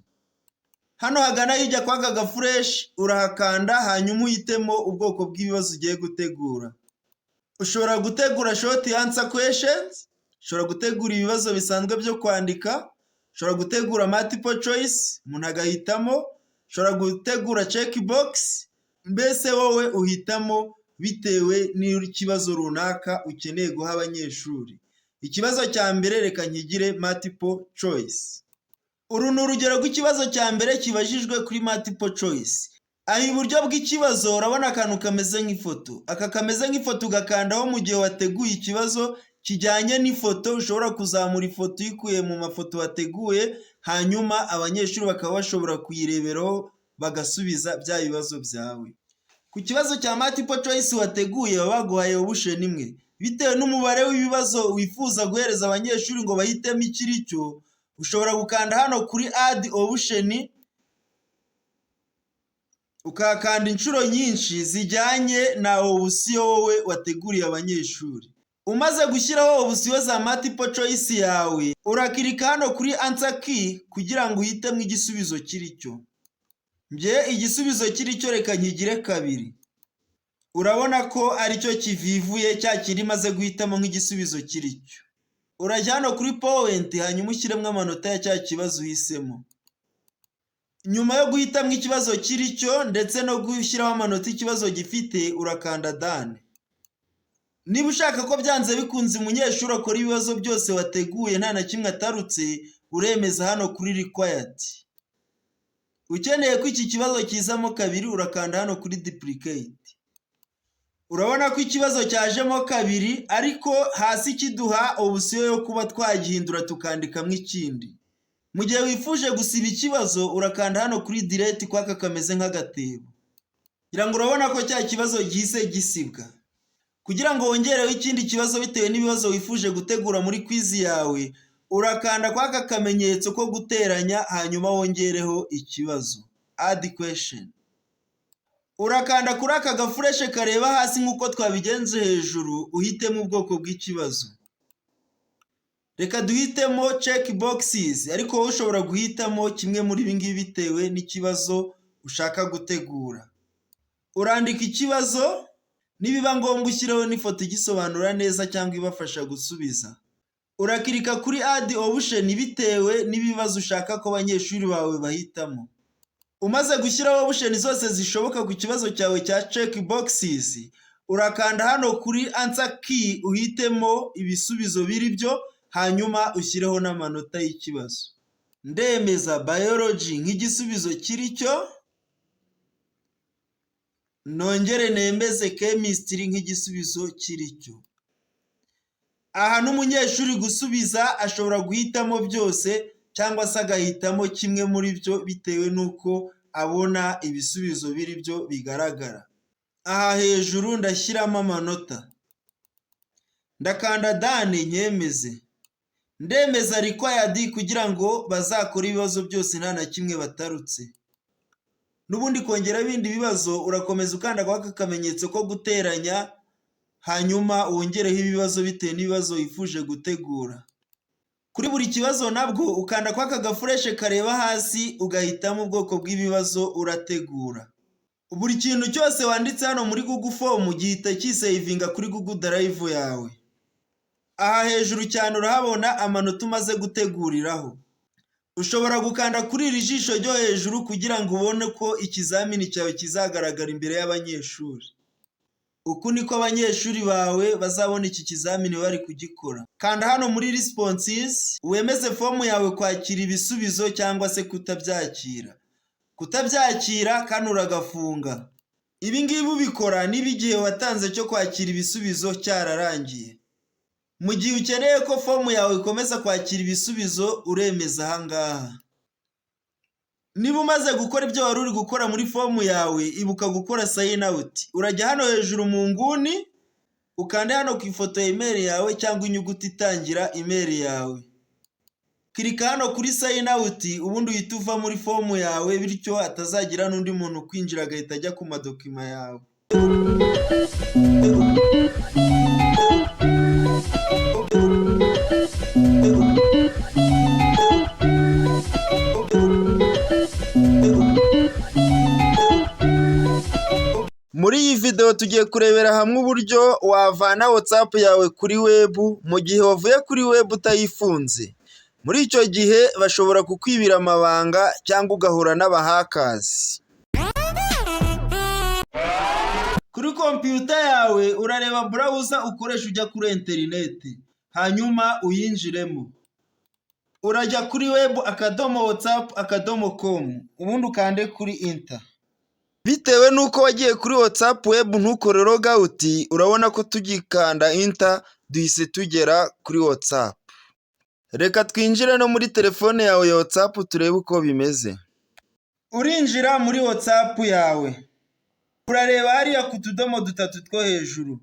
Hano hagana hirya kwa aka gafureshi urahakanda, hanyuma uhitemo ubwoko bw'ibibazo ugiye gutegura. Ushobora gutegura short answer questions, ushobora gutegura ibibazo bisanzwe byo kwandika, ushobora gutegura multiple choice, umuntu agahitamo, ushobora gutegura checkbox, mbese wowe uhitamo bitewe n'ikibazo runaka ukeneye guha abanyeshuri. Ikibazo cya mbere reka nkigire multiple choice. Uru ni urugero rw'ikibazo cya mbere kibajijwe kuri multiple choice. Aha iburyo bw'ikibazo urabona akantu kameze nk'ifoto. Aka kameze nk'ifoto ugakandaho mu gihe wateguye ikibazo kijyanye n'ifoto. Ushobora kuzamura ifoto uyikuye mu mafoto wateguye, hanyuma abanyeshuri bakaba bashobora kuyireberaho bagasubiza bya bibazo byawe. Ku kibazo cya multiple choice wateguye baba baguhaye option imwe. Bitewe n'umubare w'ibibazo wifuza guhereza abanyeshuri ngo bahitemo ikiri cyo, ushobora gukanda hano kuri add option, ukakanda inshuro nyinshi zijyanye na option wowe wateguriye abanyeshuri. Umaze gushyiraho option za multiple choice yawe, urakirika hano kuri answer key kugira ngo uhitemo igisubizo kiri cyo. Nge igisubizo kiri cyo reka nkigire 2. Urabona ko aricyo kivivuye cya kiri maze guhitamo nk'igisubizo kiri cyo. Urajya hano kuri point, hanyuma ushyiremo amanota ya cya kibazo uhisemo. Nyuma yo guhitamo ikibazo kiri cyo ndetse no gushyiraho amanota ikibazo gifite, urakanda done. Niba ushaka ko byanze bikunze umunyeshuri akora ibibazo byose wateguye nta na kimwe atarutse, uremeza hano kuri required. Ukeneye ko iki kibazo kizamo 2, urakanda hano kuri duplicate. Urabona ko ikibazo cyajemo 2, ariko hasi kiduha option yo kuba twagihindura tukandikamo ikindi. Mu gihe wifuje gusiba ikibazo urakanda hano kuri delete kwaka kameze nk'agatebo. Ngira ngo urabona ko cya kibazo gihise gisibwa. Kugira ngo wongereho ikindi kibazo bitewe n'ibibazo wifuje gutegura muri quiz yawe, urakanda kwaka kamenyetso ko guteranya, hanyuma wongereho ikibazo, add question. Urakanda kuri aka gafureshe kareba hasi nk'uko twabigenze hejuru, uhitemo ubwoko bw'ikibazo. Reka duhitemo checkboxes, ariko wowe ushobora guhitamo kimwe muri ibi ngibi bitewe n'ikibazo ushaka gutegura. Urandika ikibazo, nibiba ngombwa ushyireho n'ifoto igisobanura neza cyangwa ibafasha gusubiza. Urakirika kuri add option bitewe n'ibibazo ushaka ko abanyeshuri bawe bahitamo. Umaze gushyiraho option zose zishoboka ku kibazo cyawe cya checkboxes, urakanda hano kuri answer key uhitemo ibisubizo biri byo, hanyuma ushyireho n'amanota y'ikibazo. Ndemeza biology nk'igisubizo kiri cyo, nongere nemeze chemistry nk'igisubizo kiri cyo. Aha n'umunyeshuri gusubiza ashobora guhitamo byose cyangwa se agahitamo kimwe muri byo bitewe n'uko abona ibisubizo biri byo bigaragara. Aha hejuru ndashyiramo amanota, ndakanda dane nyemeze. Ndemeza required kugira ngo bazakore ibibazo byose nta na kimwe batarutse. N'ubundi kongera ibindi bibazo urakomeza ukanda kwa aka kamenyetso ko guteranya, hanyuma wongereho ibibazo bitewe n'ibibazo wifuje gutegura. Kuri buri kibazo nabwo ukanda kwa aka gafureshe kareba hasi ugahitamo ubwoko bw'ibibazo urategura. Buri kintu cyose wanditse hano muri Google Form gihita kisavinga kuri Google Drive yawe. Aha hejuru cyane urahabona amanota umaze guteguriraho. Ushobora gukanda kuri iri jisho ryo hejuru kugira ngo ubone ko ikizamini cyawe kizagaragara imbere y'abanyeshuri. Uku niko abanyeshuri bawe bazabona iki kizamini bari kugikora. Kanda hano muri responses wemeze fomu yawe kwakira ibisubizo cyangwa se kutabyakira. Kutabyakira kandi uragafunga. Ibi ngibi ubikora niba igihe watanze cyo kwakira ibisubizo cyararangiye. Mu gihe ukeneye ko fomu yawe ikomeza kwakira ibisubizo uremeza aha ngaha. Niba umaze gukora ibyo wari uri gukora muri fomu yawe, ibuka gukora sign out. Urajya hano hejuru mu nguni, ukande hano ku ifoto ya email yawe cyangwa inyuguti itangira email yawe. Klika hano kuri sign out, ubundi uhita uva muri fomu yawe bityo atazagira n'undi muntu kwinjira agahita ajya ku madokima yawe. Muri iyi video tugiye kurebera hamwe uburyo wavana WhatsApp yawe kuri web mu gihe wavuye kuri web utayifunze. Muri icyo gihe bashobora kukwibira amabanga cyangwa ugahura n'abahakazi. Kuri computer yawe urareba browser ukoresha ujya kuri internet, hanyuma uyinjiremo. Urajya kuri web.whatsapp.com, ubundi ukande kuri enter. Bitewe nuko wagiye kuri WhatsApp web ntukore logout, urabona ko tugikanda enter duhise tugera kuri WhatsApp. Reka twinjire no muri telefone yawe ya WhatsApp turebe uko bimeze. Urinjira muri WhatsApp yawe. Urareba hariya ku tudomo dutatu two hejuru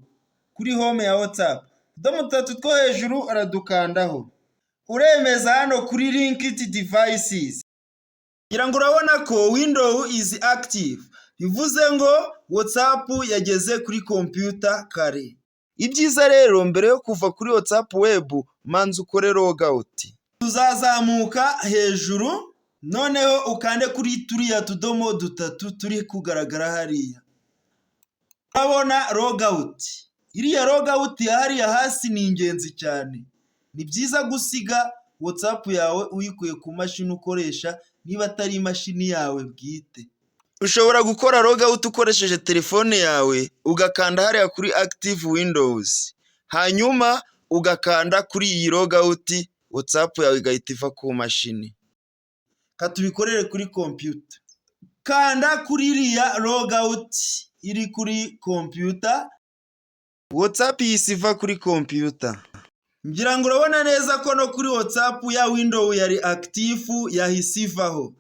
kuri home ya WhatsApp. Utudomo dutatu two hejuru aradukandaho. Uremeza hano kuri linked devices. Ngira ngo urabona ko window is active. Bivuze ngo WhatsApp yageze kuri computer kare. Ibyiza rero mbere yo kuva kuri WhatsApp web manza ukore logout. Tuzazamuka hejuru noneho ukande kuri turiya tudomo dutatu turi kugaragara hariya. Urabona logout. Iriya logout ya hariya hasi ni ingenzi cyane. Ni byiza gusiga WhatsApp yawe uyikuye ku mashini ukoresha niba atari imashini yawe bwite. Ushobora gukora logout ukoresheje telefone yawe ugakanda hariya kuri active windows, hanyuma ugakanda kuri iyi logout, WhatsApp yawe igahita iva ku mashini. Katubikorere kuri computer. Kanda kuri iriya logout iri kuri computer, WhatsApp yisiva kuri computer. Ngira ngo urabona neza ko no kuri WhatsApp ya window yari active yahisivaho.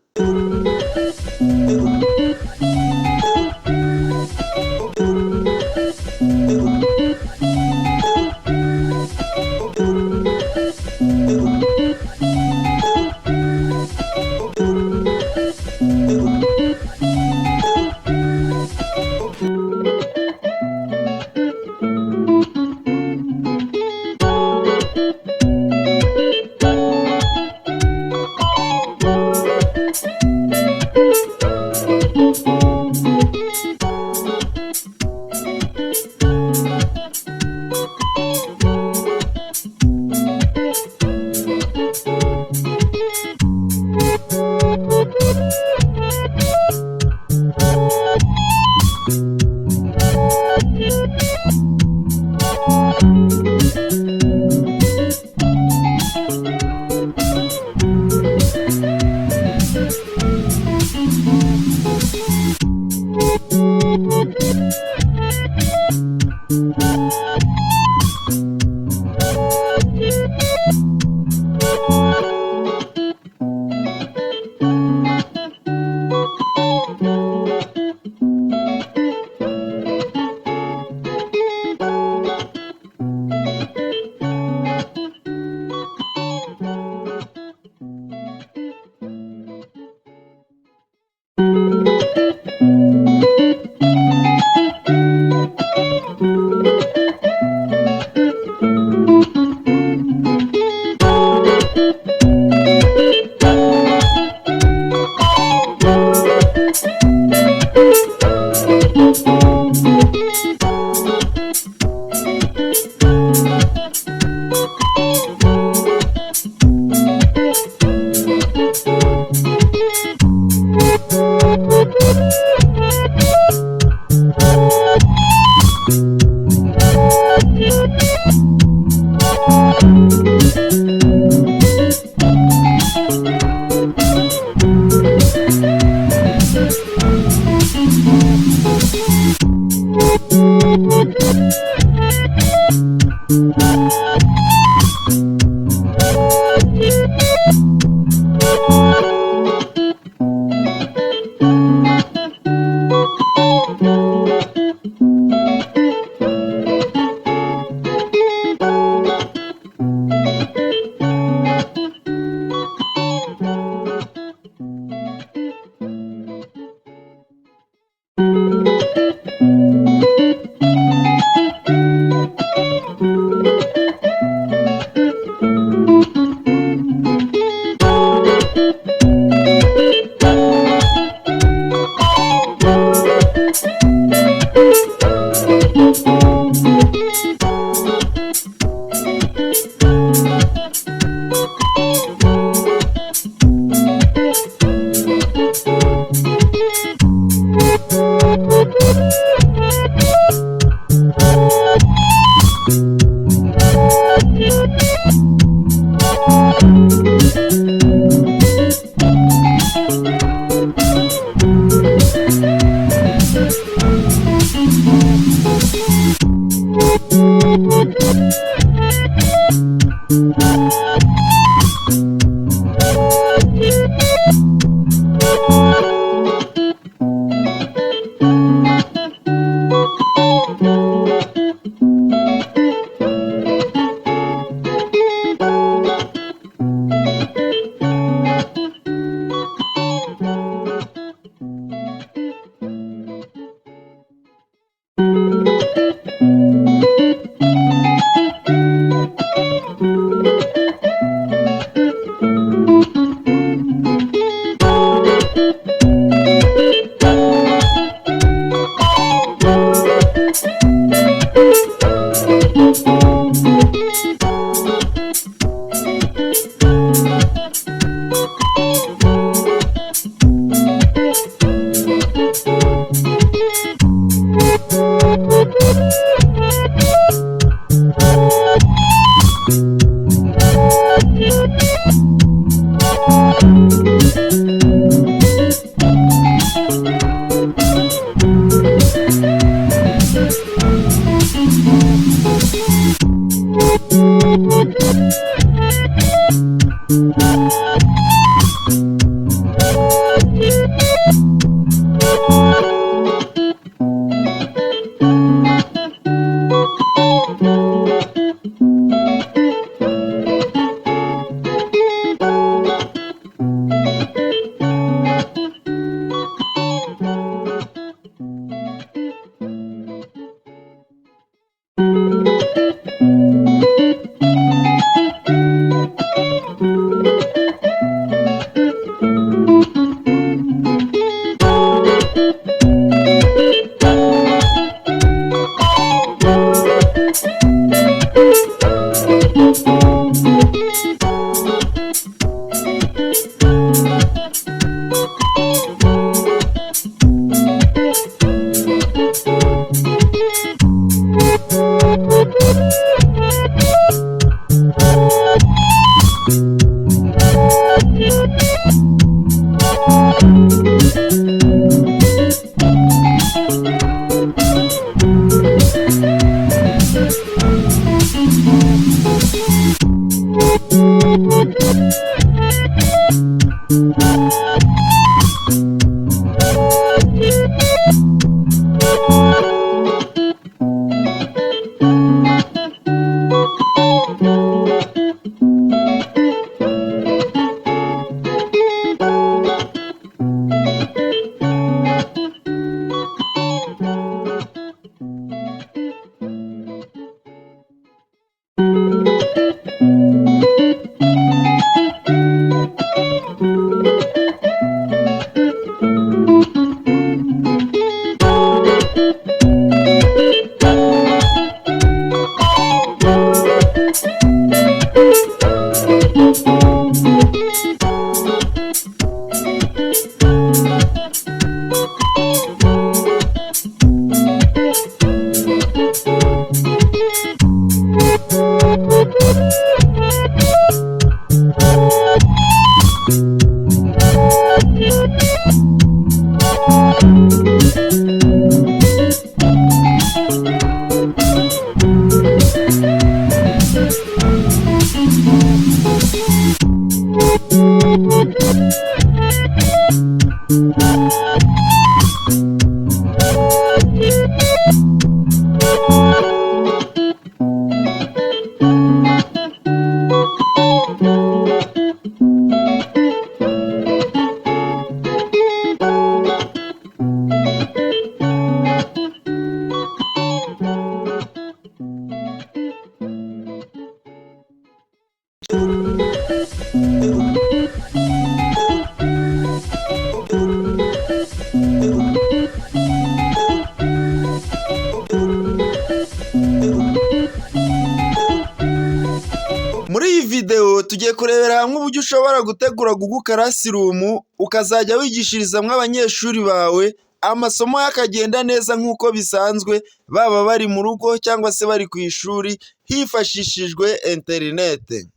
tugiye kurebera hamwe uburyo ushobora gutegura Google Classroom ukazajya wigishirizamo abanyeshuri bawe amasomo yakagenda neza nk'uko bisanzwe, baba bari mu rugo cyangwa se bari ku ishuri hifashishijwe interinete.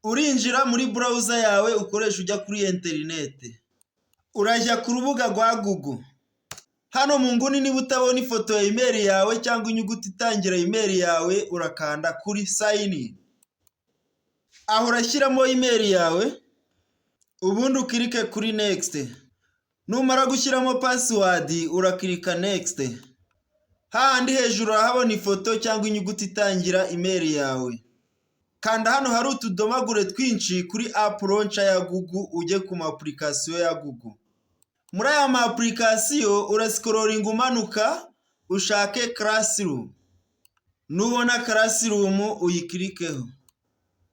Urinjira muri browser yawe ukoresha ujya kuri interinete, urajya ku rubuga rwa Google. Hano mu nguni niba utabona ifoto ya email yawe cyangwa inyuguti itangira email yawe, urakanda kuri sign in. Aho urashyiramo email yawe, ubundi ukirike kuri next. Numara gushyiramo password urakirika next. Hahandi hejuru urahabona ifoto cyangwa inyuguti itangira email yawe. Kanda hano hari utudomagure twinshi kuri app launcher ya Google ujye ku application ya Google. Muri aya ma application urascrolling umanuka ushake Classroom. Nubona Classroom uyikirikeho.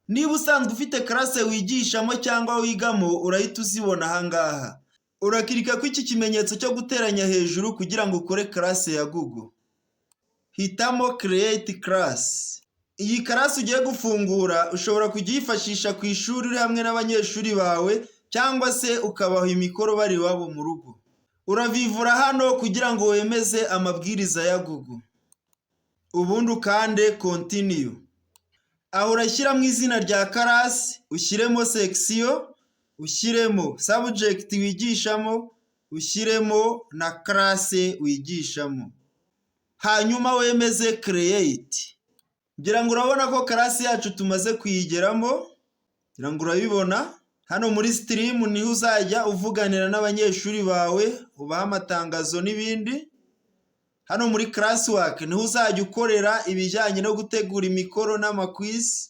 Niba usanzwe ufite classe wigishamo cyangwa wigamo urahita uzibona ahangaha. Urakirika ku iki kimenyetso cyo guteranya hejuru kugira ngo ukore classe ya Google. Hitamo create class. Iyi class ugiye gufungura ushobora kuyifashisha ku ishuri uri hamwe n'abanyeshuri bawe cyangwa se ukabaha imikoro bari wabo mu rugo. Uravivura hano kugira ngo wemeze amabwiriza ya Google. Ubundi ukande continue. Aho urashyiramo izina rya class, ushyiremo section, ushyiremo subject wigishamo, ushyiremo na class wigishamo. Hanyuma wemeze create. Ngira ngo urabona ko class yacu tumaze kuyigeramo. Ngira ngo urabibona. Hano muri stream niho uzajya uvuganira n'abanyeshuri bawe, ubaha amatangazo n'ibindi. Hano muri classwork niho uzajya ukorera ibijyanye no gutegura imikoro n'amakwiz.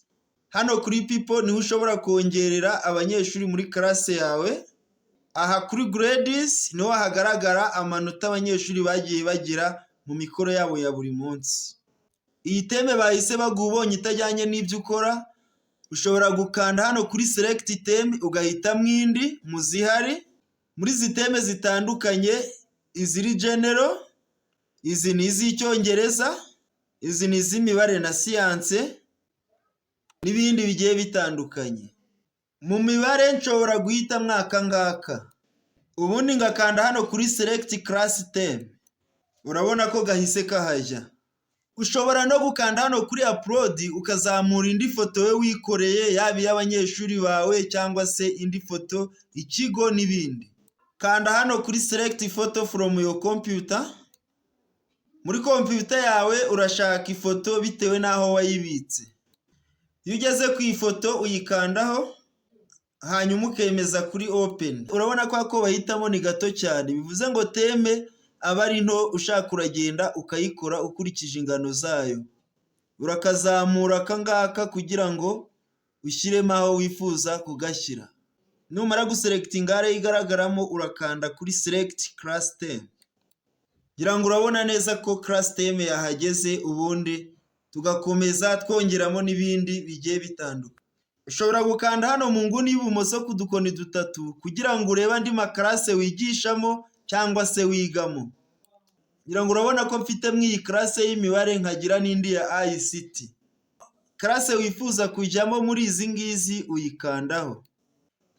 Hano kuri people niho ushobora kongerera abanyeshuri muri class yawe. Aha kuri grades niho hagaragara amanota abanyeshuri bagiye bagira mu mikoro yabo ya buri munsi. Iyi teme bahise bagubonye itajyanye n'ibyo ukora, ushobora gukanda hano kuri select teme ugahitamo indi mu zihari. Muri izi teme zitandukanye, iziri general, izi ni iz'icyongereza, izi ni iz'imibare na siyanse n'ibindi bigiye bitandukanye. Mu mibare nshobora guhita mwaka ngaka, ubundi ngakanda hano kuri select class teme. Urabona ko gahise kahajya. Ushobora no gukanda hano kuri upload ukazamura indi foto we wikoreye, yaba iy'abanyeshuri bawe cyangwa se indi foto ikigo n'ibindi. Kanda hano kuri select photo from your computer. Muri computer yawe urashaka ifoto bitewe n'aho wayibitse. Iyo ugeze ku ifoto uyikandaho, hanyuma ukemeza kuri open. Urabona ko ako bahitamo ni gato cyane, bivuze ngo teme aba ari nto, ushaka uragenda ukayikora ukurikije ingano zayo. Urakazamura akangaka kugira ngo ushyiremo aho wifuza kugashyira. Numara guselectinga are igaragaramo urakanda kuri select class teme. Ngira ngo urabona neza ko class teme yahageze, ubundi tugakomeza twongeramo n'ibindi bigiye bitandukanye. Ushobora gukanda hano mu nguni y'ibumoso ku dukoni dutatu kugira ngo urebe andi makarase wigishamo cyangwa se wigamo. Ngira ngo urabona ko mfite mw'iyi classe y'imibare nkagira n'indi ya ICT. Classe wifuza kujyamo muri izi ngizi uyikandaho.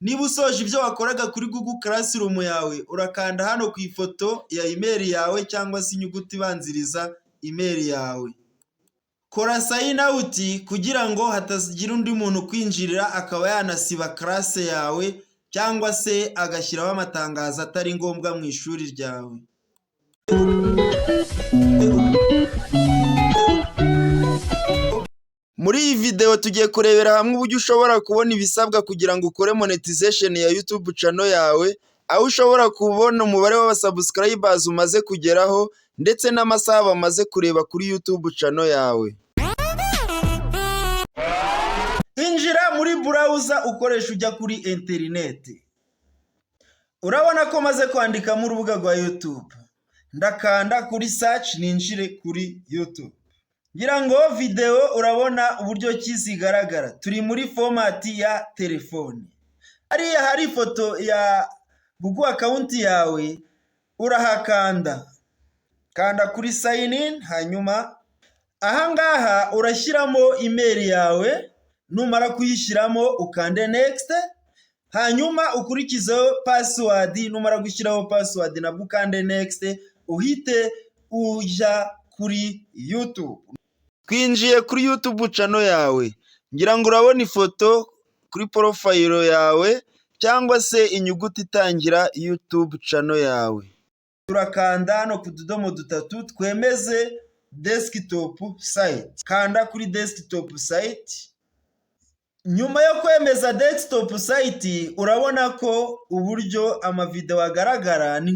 Niba usoje ibyo wakoraga kuri Google Classroom yawe, urakanda hano ku ifoto ya email yawe cyangwa se inyuguti ibanziriza email yawe. Kora sign out kugira ngo hatagira undi muntu kwinjirira akaba yanasiba classe yawe cyangwa se agashyiraho amatangazo atari ngombwa mu ishuri ryawe. Muri iyi video tugiye kurebera hamwe uburyo ushobora kubona ibisabwa kugira ngo ukore monetization ya YouTube channel yawe, aho ushobora kubona umubare w'abasubscribers umaze kugeraho ndetse n'amasaha bamaze kureba kuri YouTube channel yawe. Injira muri browser ukoresha ujya kuri internet. Urabona ko maze kwandika mu rubuga rwa YouTube. Ndakanda kuri search ninjire kuri YouTube. Ngira ngo video urabona uburyo kizigaragara. Turi muri format ya telefone. Hariya hari ifoto ya Google account yawe, urahakanda. Kanda kuri sign in, hanyuma Aha ngaha urashyiramo email yawe, numara kuyishyiramo ukande next, hanyuma ukurikizeho password, numara gushyiraho password nabwo ukande next, uhite ujya kuri YouTube. Twinjiye kuri YouTube channel yawe, ngira ngo urabona ifoto kuri profile yawe cyangwa se inyuguti itangira YouTube channel yawe. Turakanda hano ku tudomo dutatu twemeze desktop site. Kanda kuri desktop site. Nyuma yo kwemeza desktop site urabona ko uburyo amavideo agaragara ni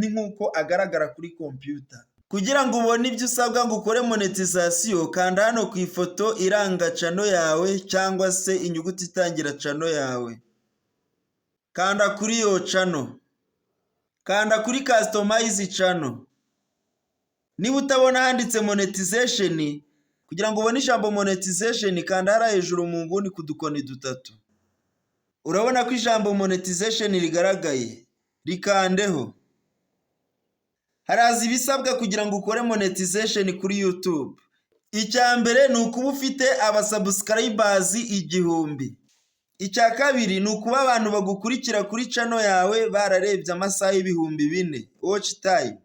nk'uko agaragara kuri computer. Kugira ngo ubone ibyo usabwa ngo ukore monetization, kanda hano ku ifoto iranga channel yawe cyangwa se inyuguti itangira channel yawe. Kanda kuri iyo channel. Kanda kuri customize channel. Niba utabona handitse monetization, kugira ngo ubone ijambo monetization, kanda hara hejuru mu nguni ku dukoni dutatu. Urabona ko ijambo monetization rigaragaye, rikandeho. Haraza ibisabwa kugira ngo ukore monetization kuri YouTube. Icya mbere ni ukuba ufite abasubscribers 1000. Icya kabiri ni ukuba abantu bagukurikira kuri channel yawe bararebye amasaha 4000 watch time.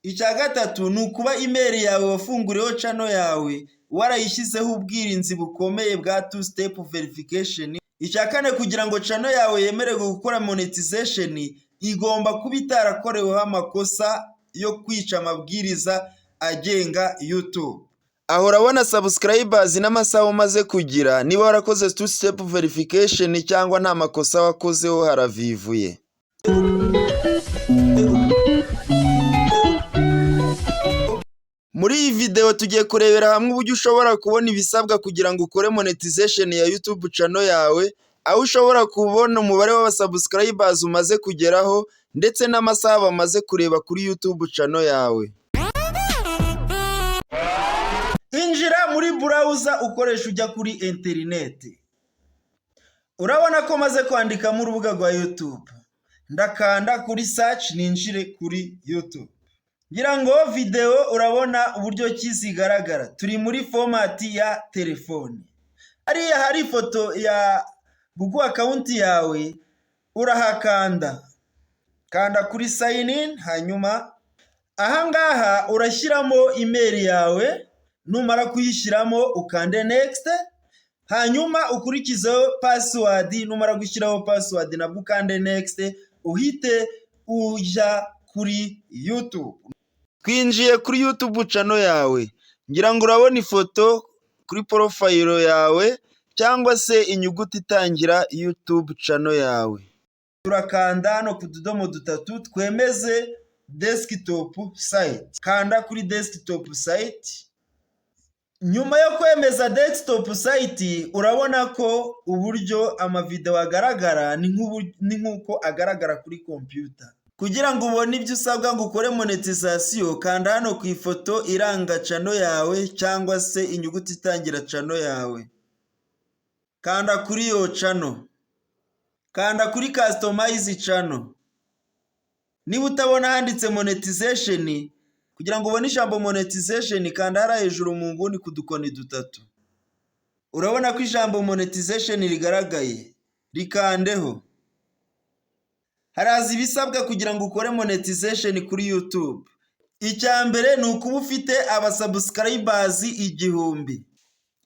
Icya gatatu ni ukuba email yawe wafunguriyeho channel yawe warayishyizeho ubwirinzi bukomeye bwa 2-step verification. Icya kane kugira ngo channel yawe yemererwe gukora monetization igomba kuba itarakoreweho amakosa yo kwica amabwiriza agenga YouTube. Aho urabona subscribers n'amasaha umaze kugira, niba warakoze 2-step verification cyangwa nta makosa wakozeho haravivuye. Muri iyi video tugiye kurebera hamwe uburyo ushobora kubona ibisabwa kugira ngo ukore monetization ya YouTube channel yawe, aho ushobora kubona umubare w'abasubscribers umaze kugeraho ndetse n'amasaha bamaze kureba kuri YouTube channel yawe. Injira muri browser ukoresha ujya kuri internet. Urabona ko maze kwandika mu rubuga rwa YouTube. Ndakanda kuri search ninjire kuri YouTube. Ngira ngo video urabona uburyo kizigaragara. Turi muri format ya telefone. Hariya hari ifoto ya Google account yawe, urahakanda. Kanda kuri sign in, hanyuma aha ngaha urashyiramo email yawe, numara kuyishyiramo ukande next, hanyuma ukurikizeho password, numara gushyiraho password nabwo ukande next, uhite ujya kuri YouTube. Twinjiye kuri YouTube channel yawe, ngira ngo urabona ifoto kuri profile yawe cyangwa se inyuguti itangira YouTube channel yawe. Turakanda hano ku tudomo dutatu twemeze desktop site. Kanda kuri desktop site. Nyuma yo kwemeza desktop site urabona ko uburyo amavideo agaragara ni nk'uko agaragara kuri computer. Kugira ngo ubone ibyo usabwa ngo ukore monetization, kanda hano ku ifoto iranga channel yawe cyangwa se inyuguti itangira channel yawe. Kanda kuri iyo channel. Kanda kuri customize channel. Niba utabona handitse monetization, kugira ngo ubone ijambo monetization, kanda hara hejuru mu nguni ku dukoni dutatu. Urabona ko ijambo monetization rigaragaye, rikandeho. Haraza ibisabwa kugira ngo ukore monetization kuri YouTube. Icya mbere ni ukuba ufite abasubscribers 1000.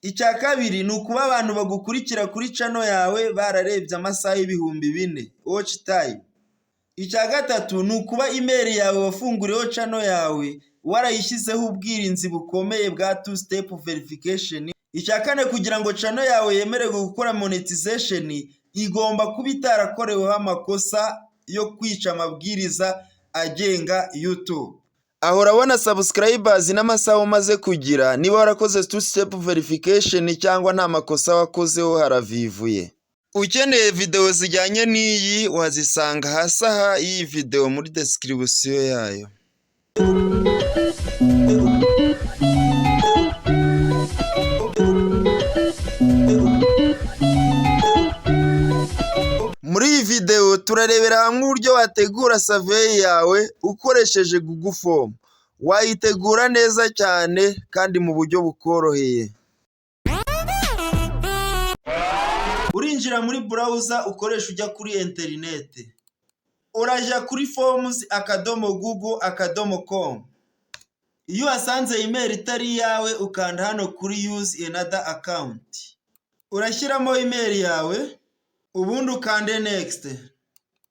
Icya kabiri ni ukuba abantu bagukurikira kuri channel yawe bararebye amasaha 4000 watch time. Icya gatatu ni ukuba email yawe wafunguriyeho channel yawe warayishyizeho ubwirinzi bukomeye bwa 2-step verification. Icya kane kugira ngo channel yawe yemererwe gukora monetization igomba kuba itarakoreweho amakosa yo kwica amabwiriza agenga YouTube. Aho urabona subscribers n'amasaha umaze kugira, niba warakoze 2-step verification cyangwa nta makosa wakozeho haravivuye. Ukeneye video zijyanye n'iyi wazisanga hasi aha iyi video muri description yayo. Muri iyi video turarebera hamwe uburyo wategura survey yawe ukoresheje Google Form. wayitegura neza cyane kandi mu buryo bukoroheye. Urinjira muri browser ukoresha ujya kuri interinete. Urajya kuri forms.google.com. Iyo wasanze email itari yawe ukanda hano kuri use another account. Urashyiramo email yawe, ubundi ukande next.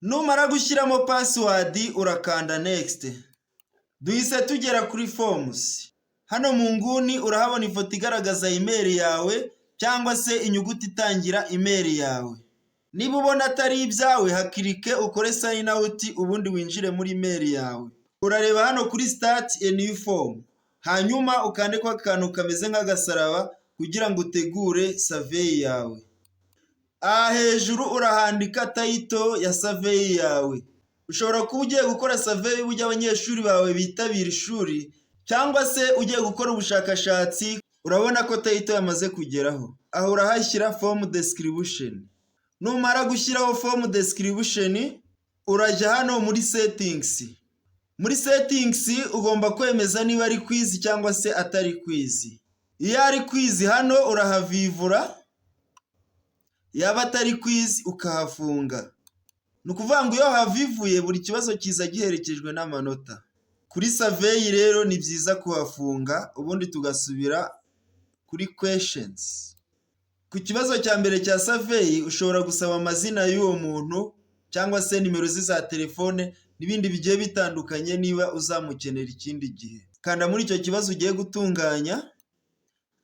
Numara gushyiramo password urakanda next. Duhise tugera kuri forms. Hano mu nguni urahabona ifoto igaragaza email yawe cyangwa se inyuguti itangira email yawe. Niba ubona atari ibyawe hakirike ukore sign out ubundi winjire muri email yawe. Urareba hano kuri start a new form. Hanyuma ukande kwa kantu kameze nk'agasaraba kugira ngo utegure survey yawe. Hejuru urahandika title ya survey yawe. Ushobora kuba ugiye gukora survey y'uburyo abanyeshuri bawe bitabira ishuri cyangwa se ugiye gukora ubushakashatsi. Urabona ko title yamaze kugeraho. Aho urahashyira form description. Numara gushyiraho form description urajya hano muri settings. Muri settings ugomba kwemeza niba ari quiz cyangwa se atari quiz. Iyo ari quiz hano urahavivura, yaba atari quiz ukahafunga. Nukuvuga ngo iyo havivuye buri kibazo kiza giherekejwe n'amanota. Kuri survey rero ni byiza kuhafunga ubundi tugasubira kuri questions. Ku kibazo cya mbere cya survey ushobora gusaba amazina y'uwo muntu cyangwa se nimero ze za telefone n'ibindi bigiye bitandukanye niba uzamukenera ikindi gihe. Kanda muri icyo kibazo ugiye gutunganya.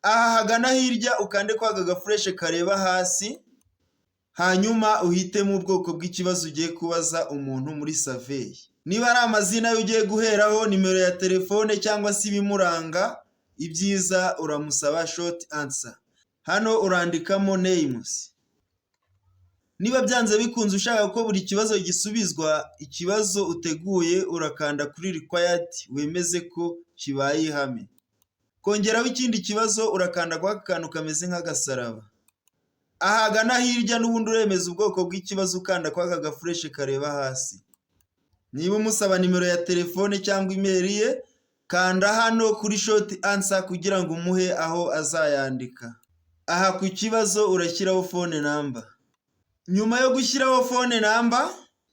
Aha hagana hirya ukande kwa gafresh kareba hasi. Hanyuma uhitemo ubwoko bw'ikibazo ugiye kubaza umuntu muri survey. Niba ari amazina ugiye guheraho, nimero ya telefone cyangwa se ibimuranga, ibyiza uramusaba short answer. Hano urandikamo names. Niba byanze bikunze ushaka ko buri kibazo gisubizwa, ikibazo uteguye urakanda kuri required wemeze ko kibaye ihame. Kongeraho ikindi kibazo urakanda kwa kantu kameze nk'agasaraba. Ahagana hirya n'ubundi uremeza ubwoko bw'ikibazo ukanda kwa gafresh kareba hasi. Niba umusaba nimero ya telefone cyangwa email ye, kanda hano kuri short answer kugira ngo umuhe aho azayandika. Aha ku kibazo urashyiraho phone number. Nyuma yo gushyiraho phone number,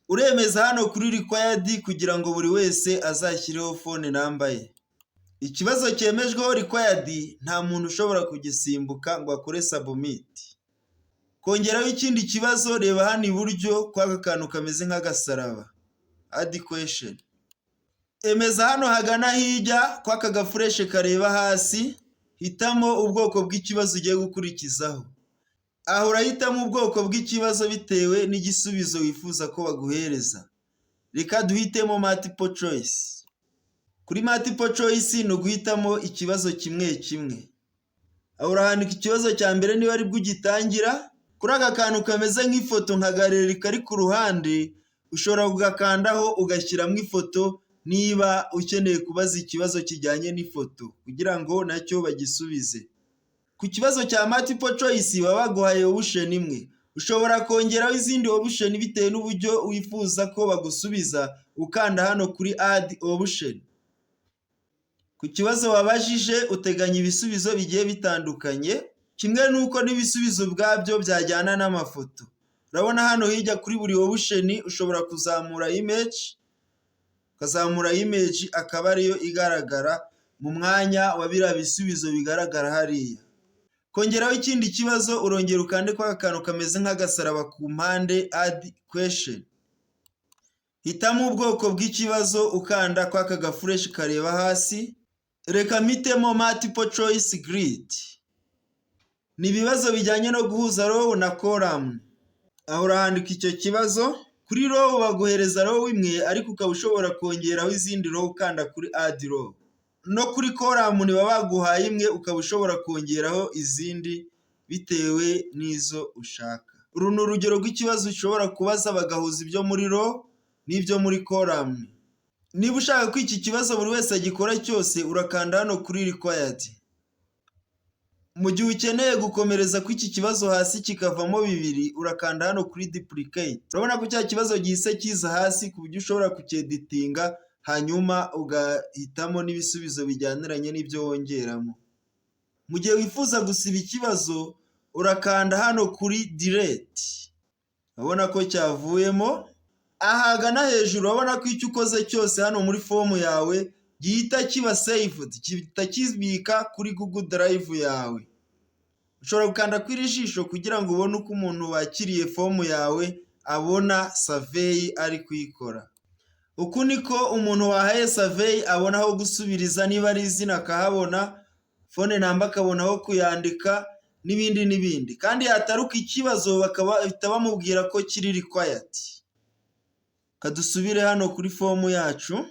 uremeza hano kuri required kugira ngo buri wese azashyireho phone number ye. Ikibazo cyemejweho required nta muntu ushobora kugisimbuka ngo akore submit. Kongeraho ikindi kibazo reba hano iburyo kwa kantu kameze nk'agasaraba. Add question. Emeza hano hagana hirya kwa gafresh kareba hasi. Hitamo ubwoko bw'ikibazo ugiye gukurikizaho. Aho urahitamo ubwoko bw'ikibazo bitewe n'igisubizo wifuza ko baguhereza. Reka duhitemo multiple choice. Kuri multiple choice ni uguhitamo ikibazo kimwe kimwe. Aho urahandika ikibazo cya mbere niba ari bwo ugitangira. Kuri aka kantu kameze nk'ifoto nka galeri kari ku ruhande, ushobora kugakandaho ugashyiramo ifoto niba ukeneye kubaza ikibazo kijyanye n'ifoto kugira ngo nacyo bagisubize. Ku kibazo cya multiple choice baba baguhaye option imwe. Ushobora kongeraho izindi option bitewe n'uburyo wifuza ko bagusubiza, ukanda hano kuri add option. Ku kibazo wabajije uteganya ibisubizo bigiye bitandukanye, kimwe nuko n'ibisubizo bwabyo byajyana n'amafoto. Urabona hano hirya kuri buri option ushobora kuzamura image. Ukazamura image akaba ariyo igaragara mu mwanya wa biriya bisubizo bigaragara hariya. Kongeraho ikindi kibazo urongera ukande kwa kantu kameze nk'agasaraba ku mpande add question. Hitamo ubwoko bw'ikibazo ukanda kwa gafresh kareba hasi. Reka mitemo multiple choice grid. Ni ibibazo bijyanye no guhuza row na column. Aho urahandika icyo kibazo. Kuri row baguhereza row imwe ariko ukaba ushobora kongeraho izindi row ukanda kuri add row. No kuri column ni baba baguhaye imwe ukaba ushobora kongeraho izindi bitewe n'izo ushaka. Uru ni urugero rw'ikibazo ushobora kubaza bagahuza ibyo muri row n'ibyo muri column. Niba ushaka ko iki kibazo buri wese agikora cyose urakanda hano kuri required. Mu gihe ukeneye gukomereza ko iki kibazo hasi kikavamo bibiri urakanda hano kuri duplicate. Urabona ko cya kibazo gihise kiza hasi ku buryo ushobora kucyeditinga hanyuma ugahitamo n'ibisubizo bijyaniranye n'ibyo wongeramo. Mu gihe wifuza gusiba ikibazo urakanda hano kuri delete, urabona ko cyavuyemo. Ahagana hejuru urabona ko icyo ukoze cyose hano muri fomu yawe gihita kiba saved, gihita kibika kuri Google Drive yawe. Ushobora gukanda kuri jisho kugira ngo ubone uko umuntu wakiriye fomu yawe abona survey ari kuyikora. Uku niko umuntu wahaye survey abona aho gusubiriza, niba ari izina akahabona, phone number akabona aho kuyandika n'ibindi n'ibindi. Kandi yataruka ikibazo bakaba bamubwira ko kiri required. Kadusubire hano kuri fomu yacu.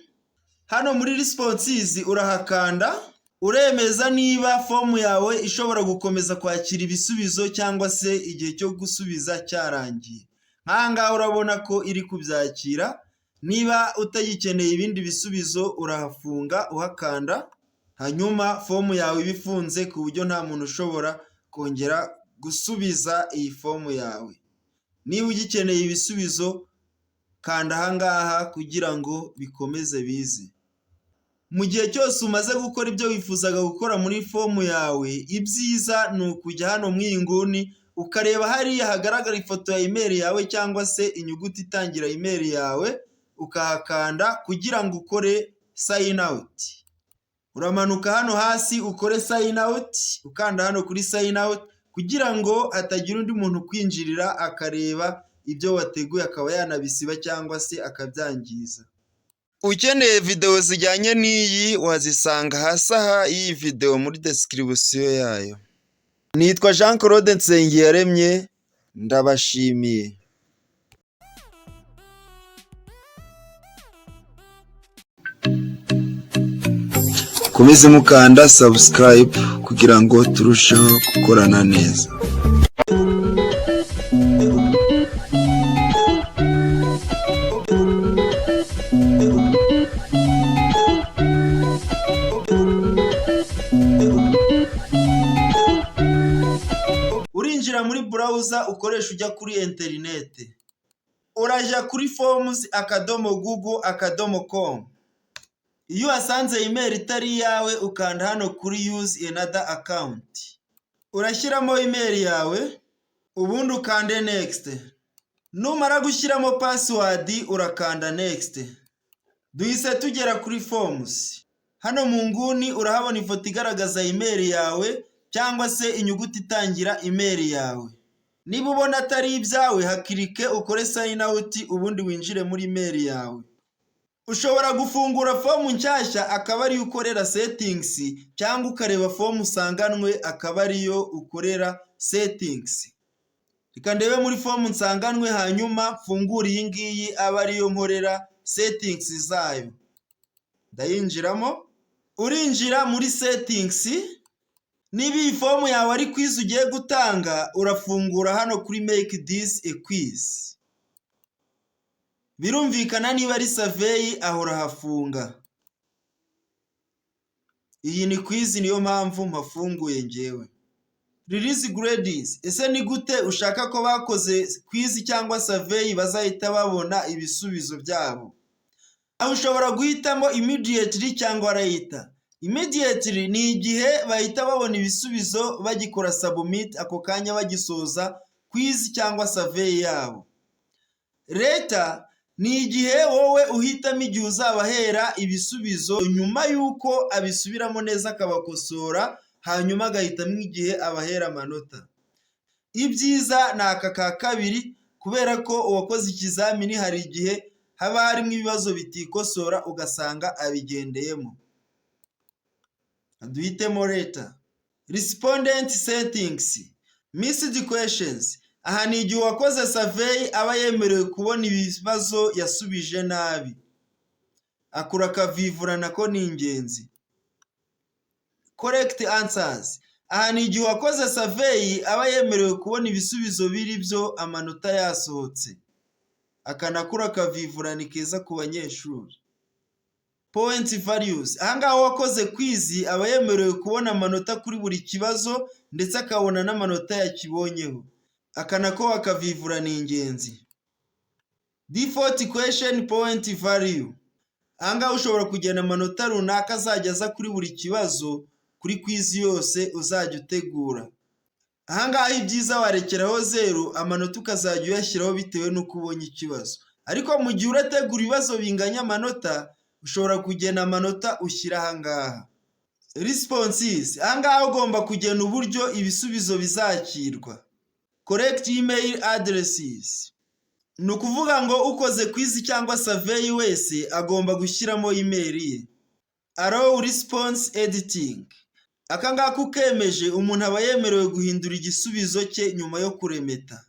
Hano muri responses urahakanda, uremeza niba fomu yawe ishobora gukomeza kwakira ibisubizo cyangwa se igihe cyo gusubiza cyarangiye. Nk'ahangaha urabona ko iri kubyakira. Niba utagikeneye ibindi bisubizo urahafunga uhakanda, hanyuma fomu yawe ibifunze ku buryo nta muntu ushobora kongera gusubiza iyi fomu yawe. Niba ugikeneye ibisubizo kanda ahangaha kugira ngo bikomeze bize. Mu gihe cyose umaze gukora ibyo wifuzaga gukora muri fomu yawe, ibyiza ni ukujya hano mu inguni ukareba hariya hagaragara ifoto ya email yawe cyangwa se inyuguti itangira email yawe, ukahakanda kugira ngo ukore sign out. Uramanuka hano hasi ukore sign out, ukanda hano kuri sign out kugira ngo hatagira undi muntu kwinjirira akareba ibyo wateguye akaba yanabisiba cyangwa se akabyangiza. Ukeneye video zijyanye n'iyi wazisanga hasi aha iyi video muri description yayo. Nitwa Jean Claude Nsengiyaremye, ndabashimiye. Komeze mukanda subscribe kugira ngo turusheho gukorana neza. Urinjira muri browser ukoresha ujya kuri internet. Uraja kuri forms.google.com. Iyo wasanze email itari yawe ukanda hano kuri use another account. Urashyiramo email yawe, ubundi ukande next. Numara gushyiramo password urakanda next. Duhise tugera kuri forms. Hano mu nguni urahabona ifoto igaragaza email yawe cyangwa se inyuguti itangira email yawe. Niba ubona atari ibyawe hakirike ukore sign out ubundi winjire muri email yawe. Ushobora gufungura fomu nshyashya akaba ariyo ukorera settings cyangwa ukareba fomu usanganwe akaba ariyo ukorera settings. Reka ndebe muri fomu nsanganwe hanyuma mfungure iyi ngiyi aba ariyo nkorera settings zayo. Ndayinjiramo. Urinjira muri settings. Niba iyi fomu yawe ari quiz ugiye gutanga urafungura hano kuri make this a quiz. Birumvikana niba ari survey aho urahafunga. Iyi ni quiz niyo mpamvu mpafunguye ngewe. Release grades. Ese ni gute ushaka ko bakoze quiz cyangwa survey bazahita babona ibisubizo byabo? Aho ushobora guhitamo immediately cyangwa later. Immediately ni igihe bahita babona ibisubizo bagikora submit ako kanya bagisoza quiz cyangwa survey yabo. Later ni igihe wowe uhitamo igihe uzabahera ibisubizo nyuma yuko abisubiramo neza akabakosora hanyuma agahitamo igihe abahera amanota. Ibyiza ni aka ka kabiri kubera ko uwakoze ikizamini hari igihe haba harimo ibibazo bitikosora ugasanga abigendeyemo. Duhitemo later. Respondent settings. Missed questions. Aha ni igihe uwakoze survey aba yemerewe kubona ibibazo yasubije nabi. Akura akavivura nako ni ingenzi. Correct answers. Aha ni igihe uwakoze survey aba yemerewe kubona ibisubizo biri byo amanota yasohotse. Akanakura akavivura ni keza ku banyeshuri. Point values. Ahangaha uwakoze quiz aba yemerewe kubona amanota kuri buri kibazo ndetse akabona n'amanota yakibonyeho. Akanako akavivura ni ingenzi. Default question point value. Aha ngaha ushobora kugena amanota runaka azajya aza kuri buri kibazo kuri kwizi yose uzajya utegura. Aha ngaha ibyiza warekeraho 0, amanota ukazajya uyashyiraho bitewe n'uko ubonye ikibazo. Ariko mu gihe urategura ibibazo binganya amanota, ushobora kugena amanota ushyira aha ngaha. Responses, aha ngaha ugomba kugena uburyo ibisubizo bizakirwa. Correct email addresses, ni ukuvuga ngo ukoze quiz cyangwa survey wese agomba gushyiramo email ye. Allow response editing, aka ngaka ukemeje umuntu aba yemerewe guhindura igisubizo cye nyuma yo kuremeta,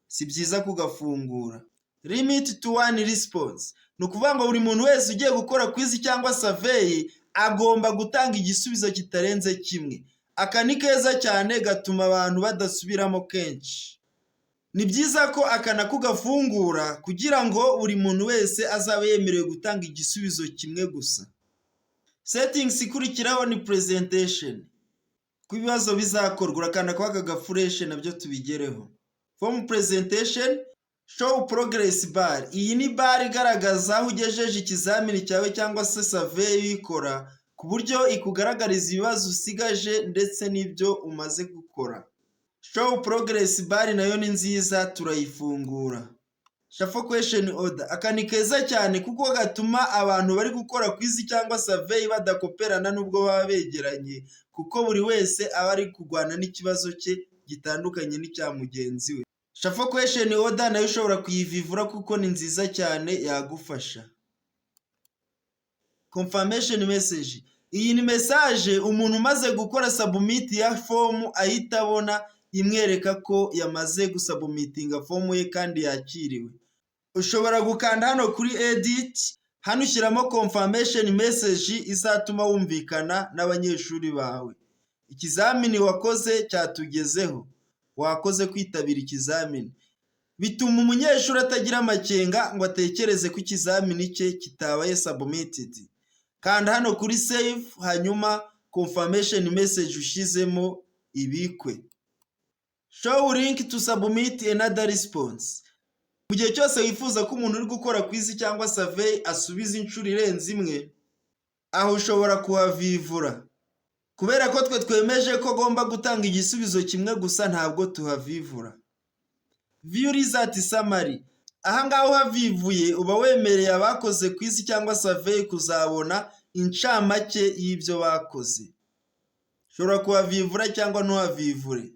si byiza kugafungura. Limit to 1 response, ni ukuvuga ngo buri muntu wese ugiye gukora quiz cyangwa survey agomba gutanga igisubizo kitarenze kimwe. Aka ni keza cyane, gatuma abantu badasubiramo kenshi. Ni byiza ko aka nako ugafungura kugira ngo buri muntu wese azabe yemerewe gutanga igisubizo kimwe gusa. Settings ikurikiraho ni presentation, ku bibazo bizakorwa urakanda kwa aka gafureshi nabyo tubigereho. Form presentation, show progress bar, iyi ni bar igaragaza aho ugejeje ikizamini cyawe cyangwa se survey uyikora, ku buryo ikugaragariza ibibazo usigaje ndetse n'ibyo umaze gukora. Show progress bar nayo ni nziza, turayifungura. Shuffle question order, aka ni keza cyane kuko gatuma abantu bari gukora quiz cyangwa survey badakoperana nubwo baba begeranye, kuko buri wese aba ari kurwana n'ikibazo cye gitandukanye n'icya mugenzi we. Shuffle question order nayo ushobora kuyivivura kuko ni nziza cyane, yagufasha. Confirmation message, iyi ni message umuntu umaze gukora submit ya form ahita abona imwereka ko yamaze gusubmitinga form ye kandi yakiriwe. Ushobora gukanda hano kuri edit, hano ushyiramo confirmation message izatuma wumvikana n'abanyeshuri bawe. Ikizamini wakoze cyatugezeho, wakoze kwitabira ikizamini. Bituma umunyeshuri atagira amakenga ngo atekereze ko ikizamini cye kitabaye submitted. Kanda hano kuri save, hanyuma confirmation message ushizemo ibikwe. Show link to submit another response, mu gihe cyose wifuza ko umuntu uri gukora quiz cyangwa survey asubiza inshuro irenze imwe, aho ushobora kuhavivura. Kubera ko twe twemeje ko agomba gutanga igisubizo kimwe gusa, ntabwo tuhavivura. View result summary, aha ngaho uhavivuye uba wemereye abakoze quiz cyangwa survey kuzabona incamake y'ibyo bakoze. Ushobora kuhavivura cyangwa ntuhavivure.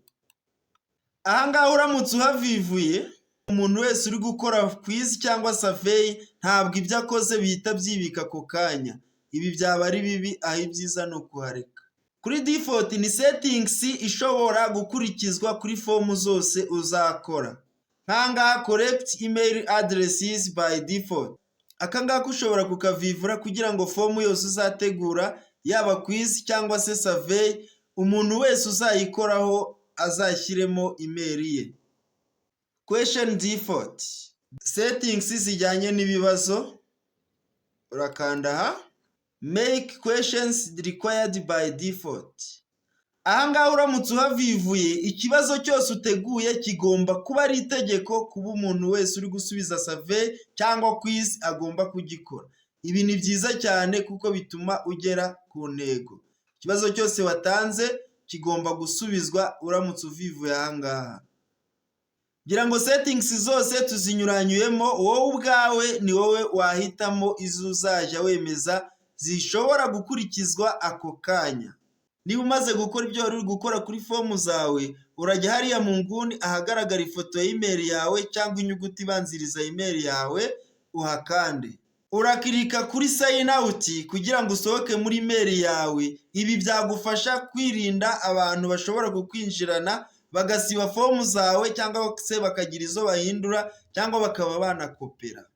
Aha ngaho uramutse uhavivuye, umuntu wese uri gukora quiz cyangwa survey ntabwo ibyo akoze bihita byibika ako kanya. Ibi byaba ari bibi, aho ibyiza no kuhareka. Kuri default ni settings ishobora gukurikizwa kuri form zose uzakora. Nkanga correct email addresses by default, aka ngaka ushobora kukavivura kugira ngo form yose uzategura yaba quiz cyangwa se survey umuntu wese uzayikoraho azashyiremo email ye. Question default, settings zijyanye n'ibibazo, urakanda aha make questions required by default. Aha ngaha uramutse uhavivuye, ikibazo cyose uteguye kigomba kuba ari itegeko kuba umuntu wese uri gusubiza survey cyangwa quiz agomba kugikora. Ibi ni byiza cyane kuko bituma ugera ku ntego. Ikibazo cyose watanze kigomba gusubizwa uramutse uvivuye aha ngaha. Ngira ngo settings zose tuzinyuranyuyemo, wowe ubwawe ni wowe wahitamo izo uzajya wemeza zishobora gukurikizwa ako kanya. Niba umaze gukora ibyo wari uri gukora kuri form zawe, urajya hariya mu nguni ahagaragara ifoto y'email yawe cyangwa inyuguti ibanziriza email yawe, uhakande. Urakirika kuri sign out kugira ngo usohoke muri email yawe. Ibi byagufasha kwirinda abantu bashobora kukwinjirana bagasiba form zawe cyangwa se bakagira izo bahindura cyangwa bakaba banakopera.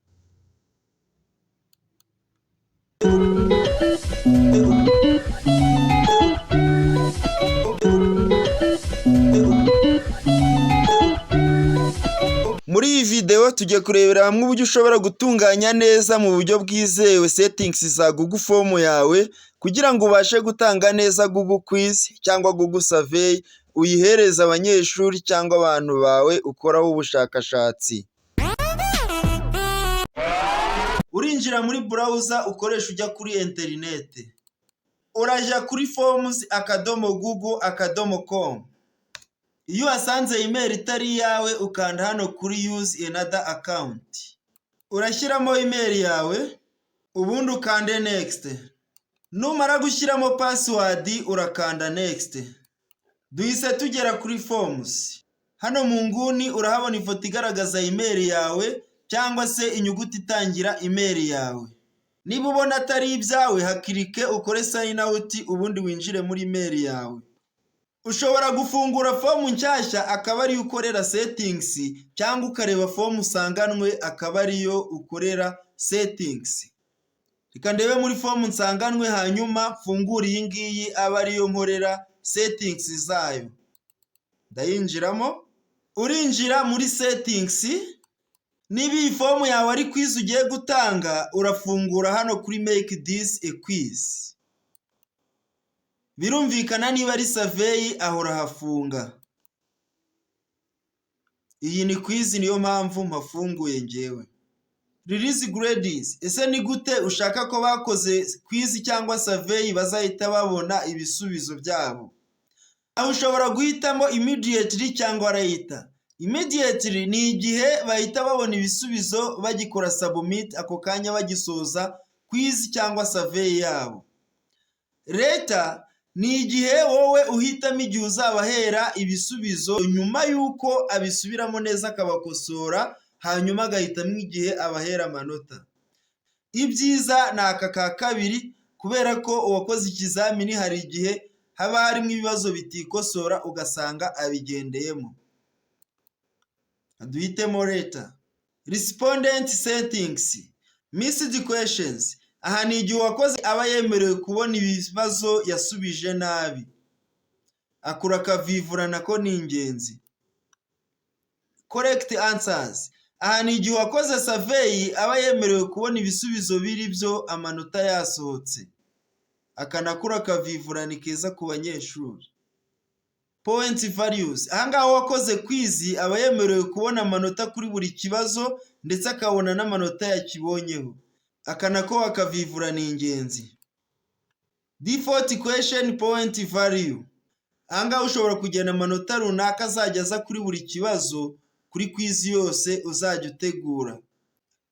Muri iyi video tugiye kurebera hamwe uburyo ushobora gutunganya neza mu buryo bwizewe settings za Google Form yawe kugira ngo ubashe gutanga neza Google Quiz cyangwa Google Survey uyihereza abanyeshuri cyangwa abantu bawe ukoraho ubushakashatsi. urinjira muri browser ukoresha ujya kuri interinete, urajya kuri forms.google.com. iyo wasanze email itari yawe ukanda hano kuri use another account, urashyiramo email yawe ubundi ukande next. numara gushyiramo password urakanda next. duhise tugera kuri forms. hano mu nguni urahabona ifoto igaragaza email yawe cyangwa se inyuguti itangira email yawe. niba ubona atari ibyawe hakirike ukore sign out ubundi winjire muri email yawe. ushobora gufungura form nshyashya akaba ariyo ukorera settings, cyangwa ukareba form usanganwe akaba ariyo ukorera settings. reka ndebe muri form nsanganwe hanyuma mfungura iyi ngiyi aba ariyo nkorera settings zayo. ndayinjiramo. urinjira muri settings. niba iyi form yawe ari quiz ugiye gutanga urafungura hano kuri make this a quiz. birumvikana niba ari survey aho urahafunga. iyi ni quiz niyo mpamvu mpafunguye ngewe. release grades. ese ni gute ushaka ko bakoze quiz cyangwa survey bazahita babona ibisubizo byabo? aho ushobora guhitamo immediately cyangwa later. Immediately ni igihe bahita babona ibisubizo bagikora submit ako kanya bagisoza quiz cyangwa survey yabo. Later ni igihe wowe uhitamo igihe uzabahera ibisubizo nyuma yuko abisubiramo neza akabakosora, hanyuma agahitamo igihe abahera amanota. ibyiza ni aka ka kabiri kubera ko uwakoze ikizamini hari igihe haba harimo ibibazo bitikosora ugasanga abigendeyemo. duhitemo later. Respondent settings. Missed questions. aha ni igihe uwakoze aba yemerewe kubona ibibazo yasubije nabi, akura akavivura nako ni ingenzi. Correct answers. aha ni igihe uwakoze survey aba yemerewe kubona ibisubizo biri byo amanota yasohotse, akanakura akavivura ni keza ku banyeshuri. Point values. ahangaha uwakoze quiz aba yemerewe kubona amanota kuri buri kibazo ndetse akabona n'amanota yakibonyeho, akanako akavivura ni ingenzi. Default question point value. ahangaha ushobora kugena amanota runaka azajya aza kuri buri kibazo kuri quiz yose uzajya utegura.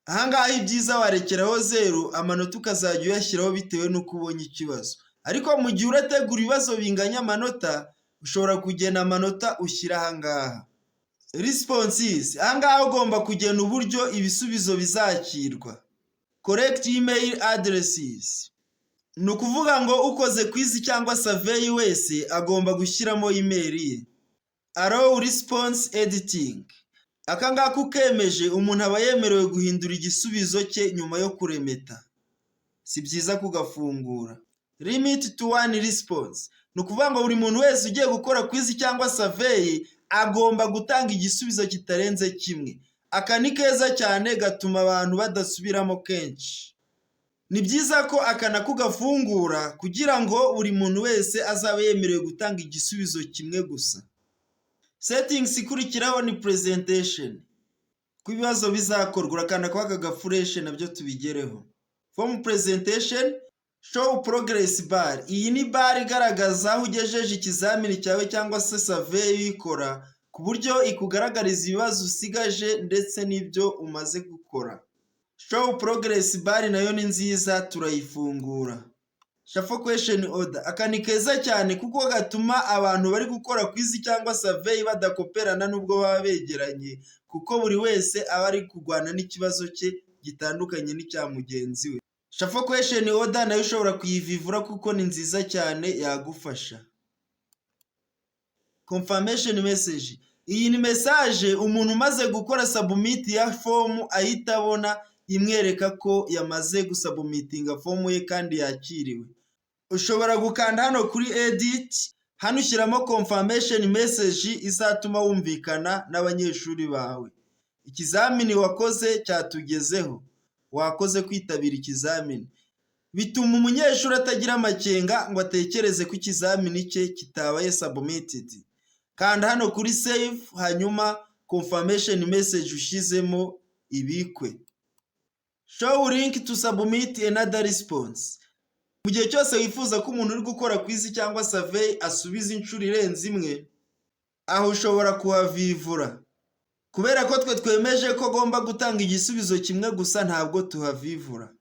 ahangaha ibyiza warekeraho 0, amanota ukazajya uyashyiraho bitewe n'uko ubonye ikibazo. ariko mu gihe urategura ibibazo binganya amanota ushobora kugena amanota ushyira ahangaha. Responses. ahangaha ugomba kugena uburyo ibisubizo bizakirwa. Correct email addresses. ni ukuvuga ngo ukoze quiz cyangwa survey wese agomba gushyiramo email ye. Allow response editing. aka ngaka ukemeje umuntu aba yemerewe guhindura igisubizo cye nyuma yo kuremeta, si byiza kugafungura. Limit to one response. ni ukuvuga ngo buri muntu wese ugiye gukora quiz cyangwa survey agomba gutanga igisubizo kitarenze kimwe. aka ni keza cyane gatuma abantu badasubiramo kenshi. ni byiza ko aka nako gafungura kugira ngo buri muntu wese azabe yemerewe gutanga igisubizo kimwe gusa. Settings ikurikiraho ni presentation. ku bibazo bizakorwa urakanda kwa aka gafureshe nabyo tubigereho. Form presentation. Show progress bar. iyi ni bar igaragaza aho ugejeje ikizamini cyawe cyangwa se survey uyikora, ku buryo ikugaragariza ibibazo usigaje ndetse n'ibyo umaze gukora. Show progress bar nayo ni nziza turayifungura. Shuffle question order. aka ni keza cyane kuko gatuma abantu bari gukora quiz cyangwa survey badakoperana nubwo baba begeranye, kuko buri wese aba ari kurwana n'ikibazo cye gitandukanye n'icya mugenzi we. Shuffle question order nayo ushobora kuyivivura kuko ni nziza cyane yagufasha. Confirmation message. iyi ni message umuntu umaze gukora submit ya form ahita abona imwereka ko yamaze gusubmitinga form ye kandi yakiriwe. ushobora gukanda hano kuri edit, hano ushyiramo confirmation message izatuma wumvikana n'abanyeshuri bawe. ikizamini wakoze cyatugezeho, wakoze kwitabira ikizamini. bituma umunyeshuri atagira amakenga ngo atekereze ko ikizamini cye kitabaye submitted. kanda hano kuri save hanyuma confirmation message ushizemo ibikwe. Show link to submit another response. Mu gihe cyose wifuza ko umuntu uri gukora quiz cyangwa survey asubiza inshuro irenze imwe, aho ushobora kuhavivura. Kubera ko twe twemeje ko agomba gutanga igisubizo kimwe gusa, ntabwo tuhavivura.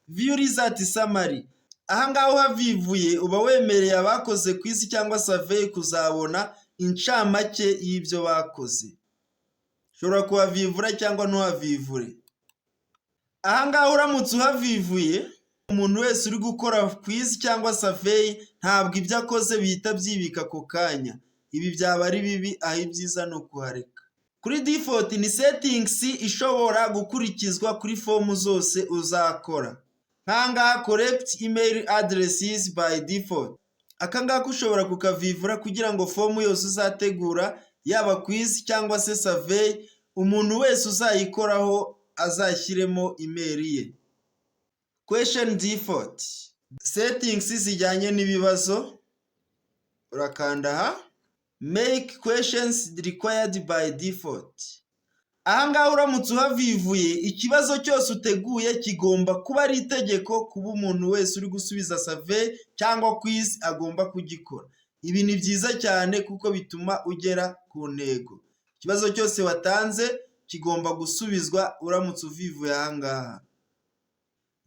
View result summary. Aha ngaho uhavivuye uba wemereye abakoze quiz cyangwa survey kuzabona incamake y'ibyo bakoze. Ushobora kuhavivura cyangwa ntuhavivure. Aha ngaho uramutse uhavivuye, umuntu wese uri gukora quiz cyangwa survey ntabwo ibyo akoze bihita byibika ako kanya. Ibi byaba ari bibi, aho ibyiza ni ukuhareka. Kuri default ni settings ishobora gukurikizwa kuri form zose uzakora. Nk'ahangaha correct email addresses by default. Aka ngaka ushobora kukavivura kugira ngo form yose uzategura, yaba quiz cyangwa se survey, umuntu wese uzayikoraho azashyiremo email ye. Question default. Settings zijyanye n'ibibazo. Urakanda aha. Make questions required by default. Aha ngaha uramutse uhavivuye, ikibazo cyose uteguye kigomba kuba ari itegeko kuba umuntu wese uri gusubiza survey cyangwa quiz agomba kugikora. Ibi ni byiza cyane kuko bituma ugera ku ntego. Ikibazo cyose watanze kigomba gusubizwa uramutse uvivuye aha ngaha.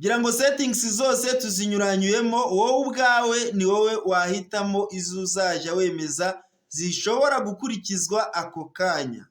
Ngira ngo settings zose tuzinyuranyuyemo, wowe ubwawe ni wowe wahitamo izo uzajya wemeza zishobora gukurikizwa ako kanya.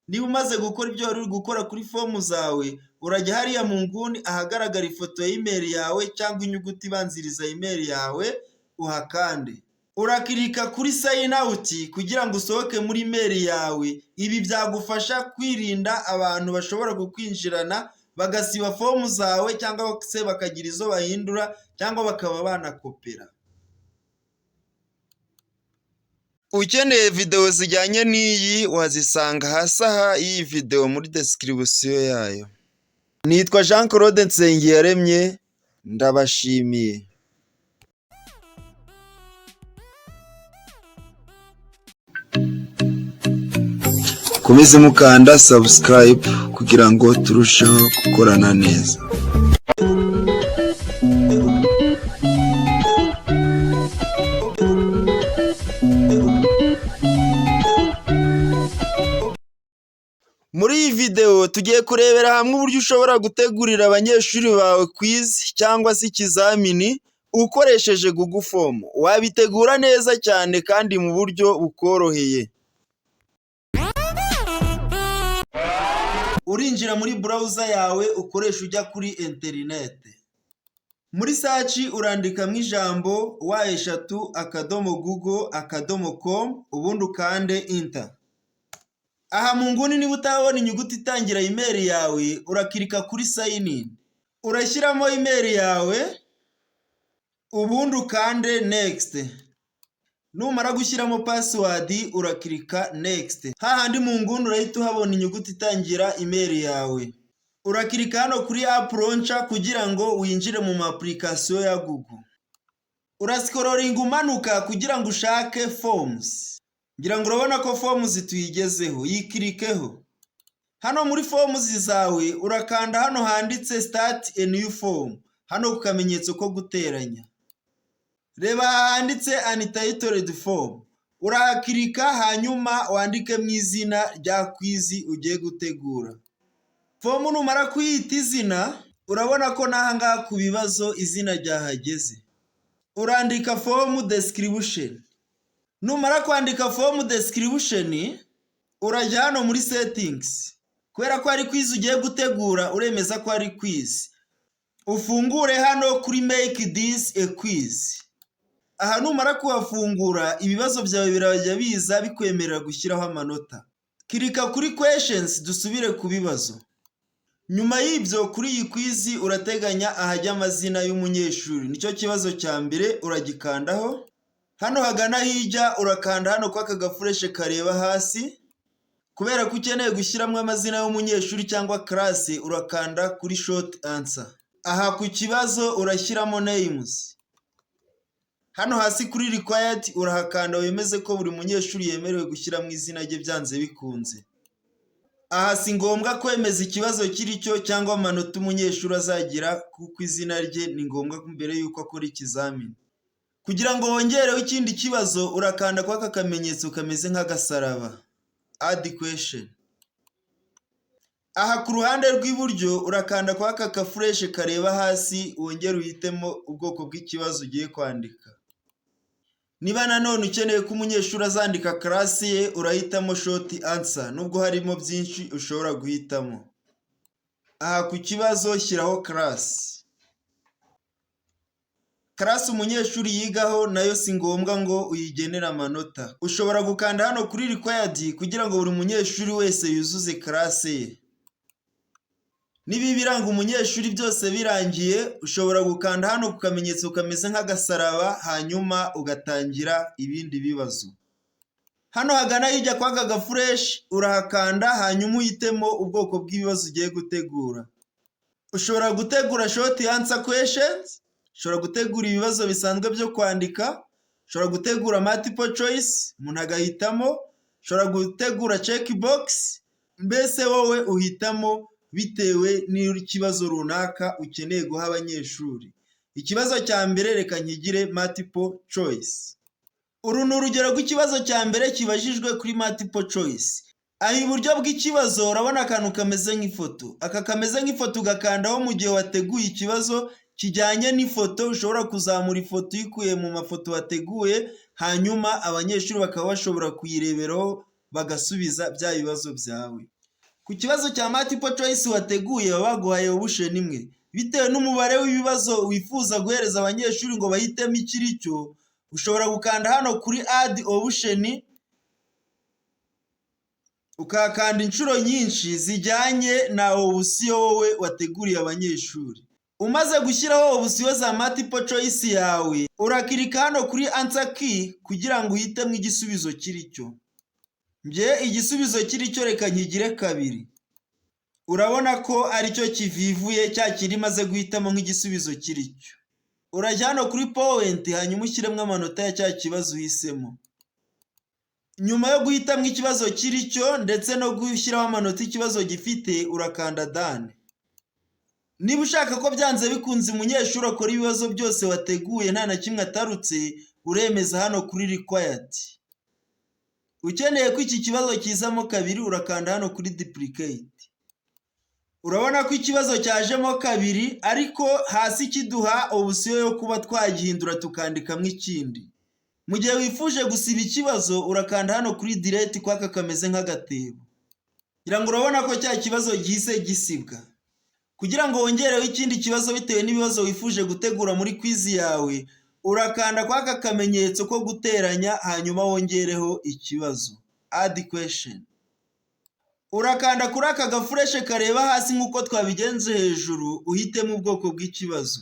Niba umaze gukora ibyo wari uri gukora kuri form zawe, urajya hariya mu nguni ahagaragara ifoto y'email yawe cyangwa inyuguti ibanziriza email yawe, uhakande. Urakirika kuri sign out kugira ngo usohoke muri email yawe. Ibi byagufasha kwirinda abantu bashobora kukwinjirana bagasiba form zawe cyangwa se bakagira izo bahindura cyangwa bakaba banakopera. Ukeneye video zijyanye n'iyi wazisanga hasi aha iyi video muri description yayo. Nitwa Jean Claude Nsengiyaremye, ndabashimiye. Komeze mukanda subscribe kugira ngo turusheho gukorana neza. Muri iyi video tugiye kurebera hamwe uburyo ushobora gutegurira abanyeshuri bawe quiz cyangwa se ikizamini ukoresheje Google Form. Wabitegura neza cyane kandi mu buryo bukoroheye. Urinjira muri browser yawe ukoresha ujya kuri internet. Muri search urandikamo ijambo wa3.google.com ubundi ukande enter. Aha mu nguni niba utabona inyuguti itangira email yawe, urakirika kuri sign in. Urashyiramo email yawe, ubundi ukande next. Numara gushyiramo password urakirika next. Hahandi mu nguni urahita uhabona inyuguti itangira email yawe. Urakirika hano kuri app launcher kugira ngo winjire mu application ya Google. Urascrolling umanuka kugira ngo ushake forms. Ngira ngo urabona ko forms tuyigezeho, yikirikeho. Hano muri forms zawe urakanda hano handitse start a new form. Hano ku kamenyetso ko guteranya. Reba handitse untitled form. Urakirika hanyuma wandike mu izina rya quiz ugiye gutegura. Form numara kuyita izina, urabona ko nahanga ku bibazo izina ryahageze. Urandika form description. Numara kwandika form description, urajya hano muri settings. Kubera ko ari quiz ugiye gutegura, uremeza ko ari quiz. Ufungure hano kuri make this a quiz. Aha numara kuhafungura, ibibazo byawe birajya biza bikwemerera gushyiraho amanota. Kirika kuri questions dusubire ku bibazo. Nyuma y'ibyo kuri iyi quiz urateganya ahajya amazina y'umunyeshuri. Nicyo kibazo cya mbere uragikandaho. Hano hagana hirya urakanda hano kwa kagafureshe kareba hasi. Kubera ko ukeneye gushyiramo amazina y'umunyeshuri cyangwa class, urakanda kuri short answer. Aha ku kibazo urashyiramo names. Hano hasi kuri required urahakanda wemeze ko buri munyeshuri yemerewe gushyiramo izina rye byanze bikunze. Aha si ngombwa kwemeza ikibazo kiri cyo cyangwa amanota umunyeshuri azagira kuko izina rye ni ngombwa mbere y'uko akora ikizamini. Kugira ngo wongereho ikindi kibazo urakanda kwa aka kamenyetso kameze nk'agasaraba. Add question. Aha ku ruhande rw'iburyo urakanda kwa aka kafureshe kareba hasi wongere uhitemo ubwoko bw'ikibazo ugiye kwandika. Niba nanone ukeneye ko umunyeshuri azandika class ye urahitamo short answer nubwo harimo byinshi ushobora guhitamo. Aha ku kibazo shyiraho class. Class umunyeshuri yigaho nayo si ngombwa ngo uyigenere amanota. Ushobora gukanda hano kuri required kugira ngo buri munyeshuri wese yuzuze class ye. Niba ibiranga umunyeshuri byose birangiye ushobora gukanda hano ku kamenyetso kameze nk'agasaraba hanyuma ugatangira ibindi bibazo. Hano hagana hirya kwa aka gafureshi urahakanda hanyuma uhitemo ubwoko bw'ibibazo ugiye gutegura. Ushobora gutegura short answer questions, ushobora gutegura ibibazo bisanzwe byo kwandika, ushobora gutegura multiple choice umuntu agahitamo, ushobora gutegura check box, mbese wowe uhitamo bitewe n'ikibazo runaka ukeneye guha abanyeshuri. Ikibazo cya mbere reka nkigire multiple choice. Uru ni urugero rw'ikibazo cya mbere kibajijwe kuri multiple choice. Aho iburyo bw'ikibazo urabona akantu kameze nk'ifoto. Aka kameze nk'ifoto ugakandaho mu gihe wateguye ikibazo kijyanye n'ifoto. Ushobora kuzamura ifoto uyikuye mu mafoto wateguye hanyuma abanyeshuri bakaba bashobora kuyireberaho bagasubiza bya bibazo byawe. Ku kibazo cya multiple choice wateguye baba baguhaye option imwe. Bitewe n'umubare w'ibibazo wifuza guhereza abanyeshuri ngo bahitemo ikiri cyo, ushobora gukanda hano kuri add option ukakanda inshuro nyinshi zijyanye na option wowe wateguriye abanyeshuri. Umaze gushyiraho option za multiple choice yawe, urakirika hano kuri answer key kugira ngo uhitemo igisubizo kiri cyo. Nge igisubizo kiri cyo reka nkigire 2. Urabona ko aricyo kivivuye cya kiri maze guhitamo nk'igisubizo kiri cyo. Urajya hano kuri point hanyuma ushyiremo amanota ya cya kibazo uhisemo. Nyuma yo guhitamo ikibazo kiri cyo ndetse no gushyiraho amanota ikibazo gifite urakanda done. Niba ushaka ko byanze bikunze umunyeshuri akora ibibazo byose wateguye nta na kimwe atarutse, uremeza hano kuri required. Ukeneye ko iki kibazo kizamo 2 urakanda hano kuri duplicate. Urabona ko ikibazo cyajemo 2 ariko hasi kiduha option yo kuba twagihindura tukandikamo ikindi. Mu gihe wifuje gusiba ikibazo urakanda hano kuri delete kwa aka kameze nk'agatebo. Ngira ngo urabona ko cya kibazo gihise gisibwa. Kugira ngo wongereho ikindi kibazo bitewe n'ibibazo wifuje gutegura muri quiz yawe, urakanda kwa aka kamenyetso ko guteranya hanyuma wongereho ikibazo. Add question. Urakanda kuri aka gafureshe kareba hasi nk'uko twabigenze hejuru uhitemo ubwoko bw'ikibazo.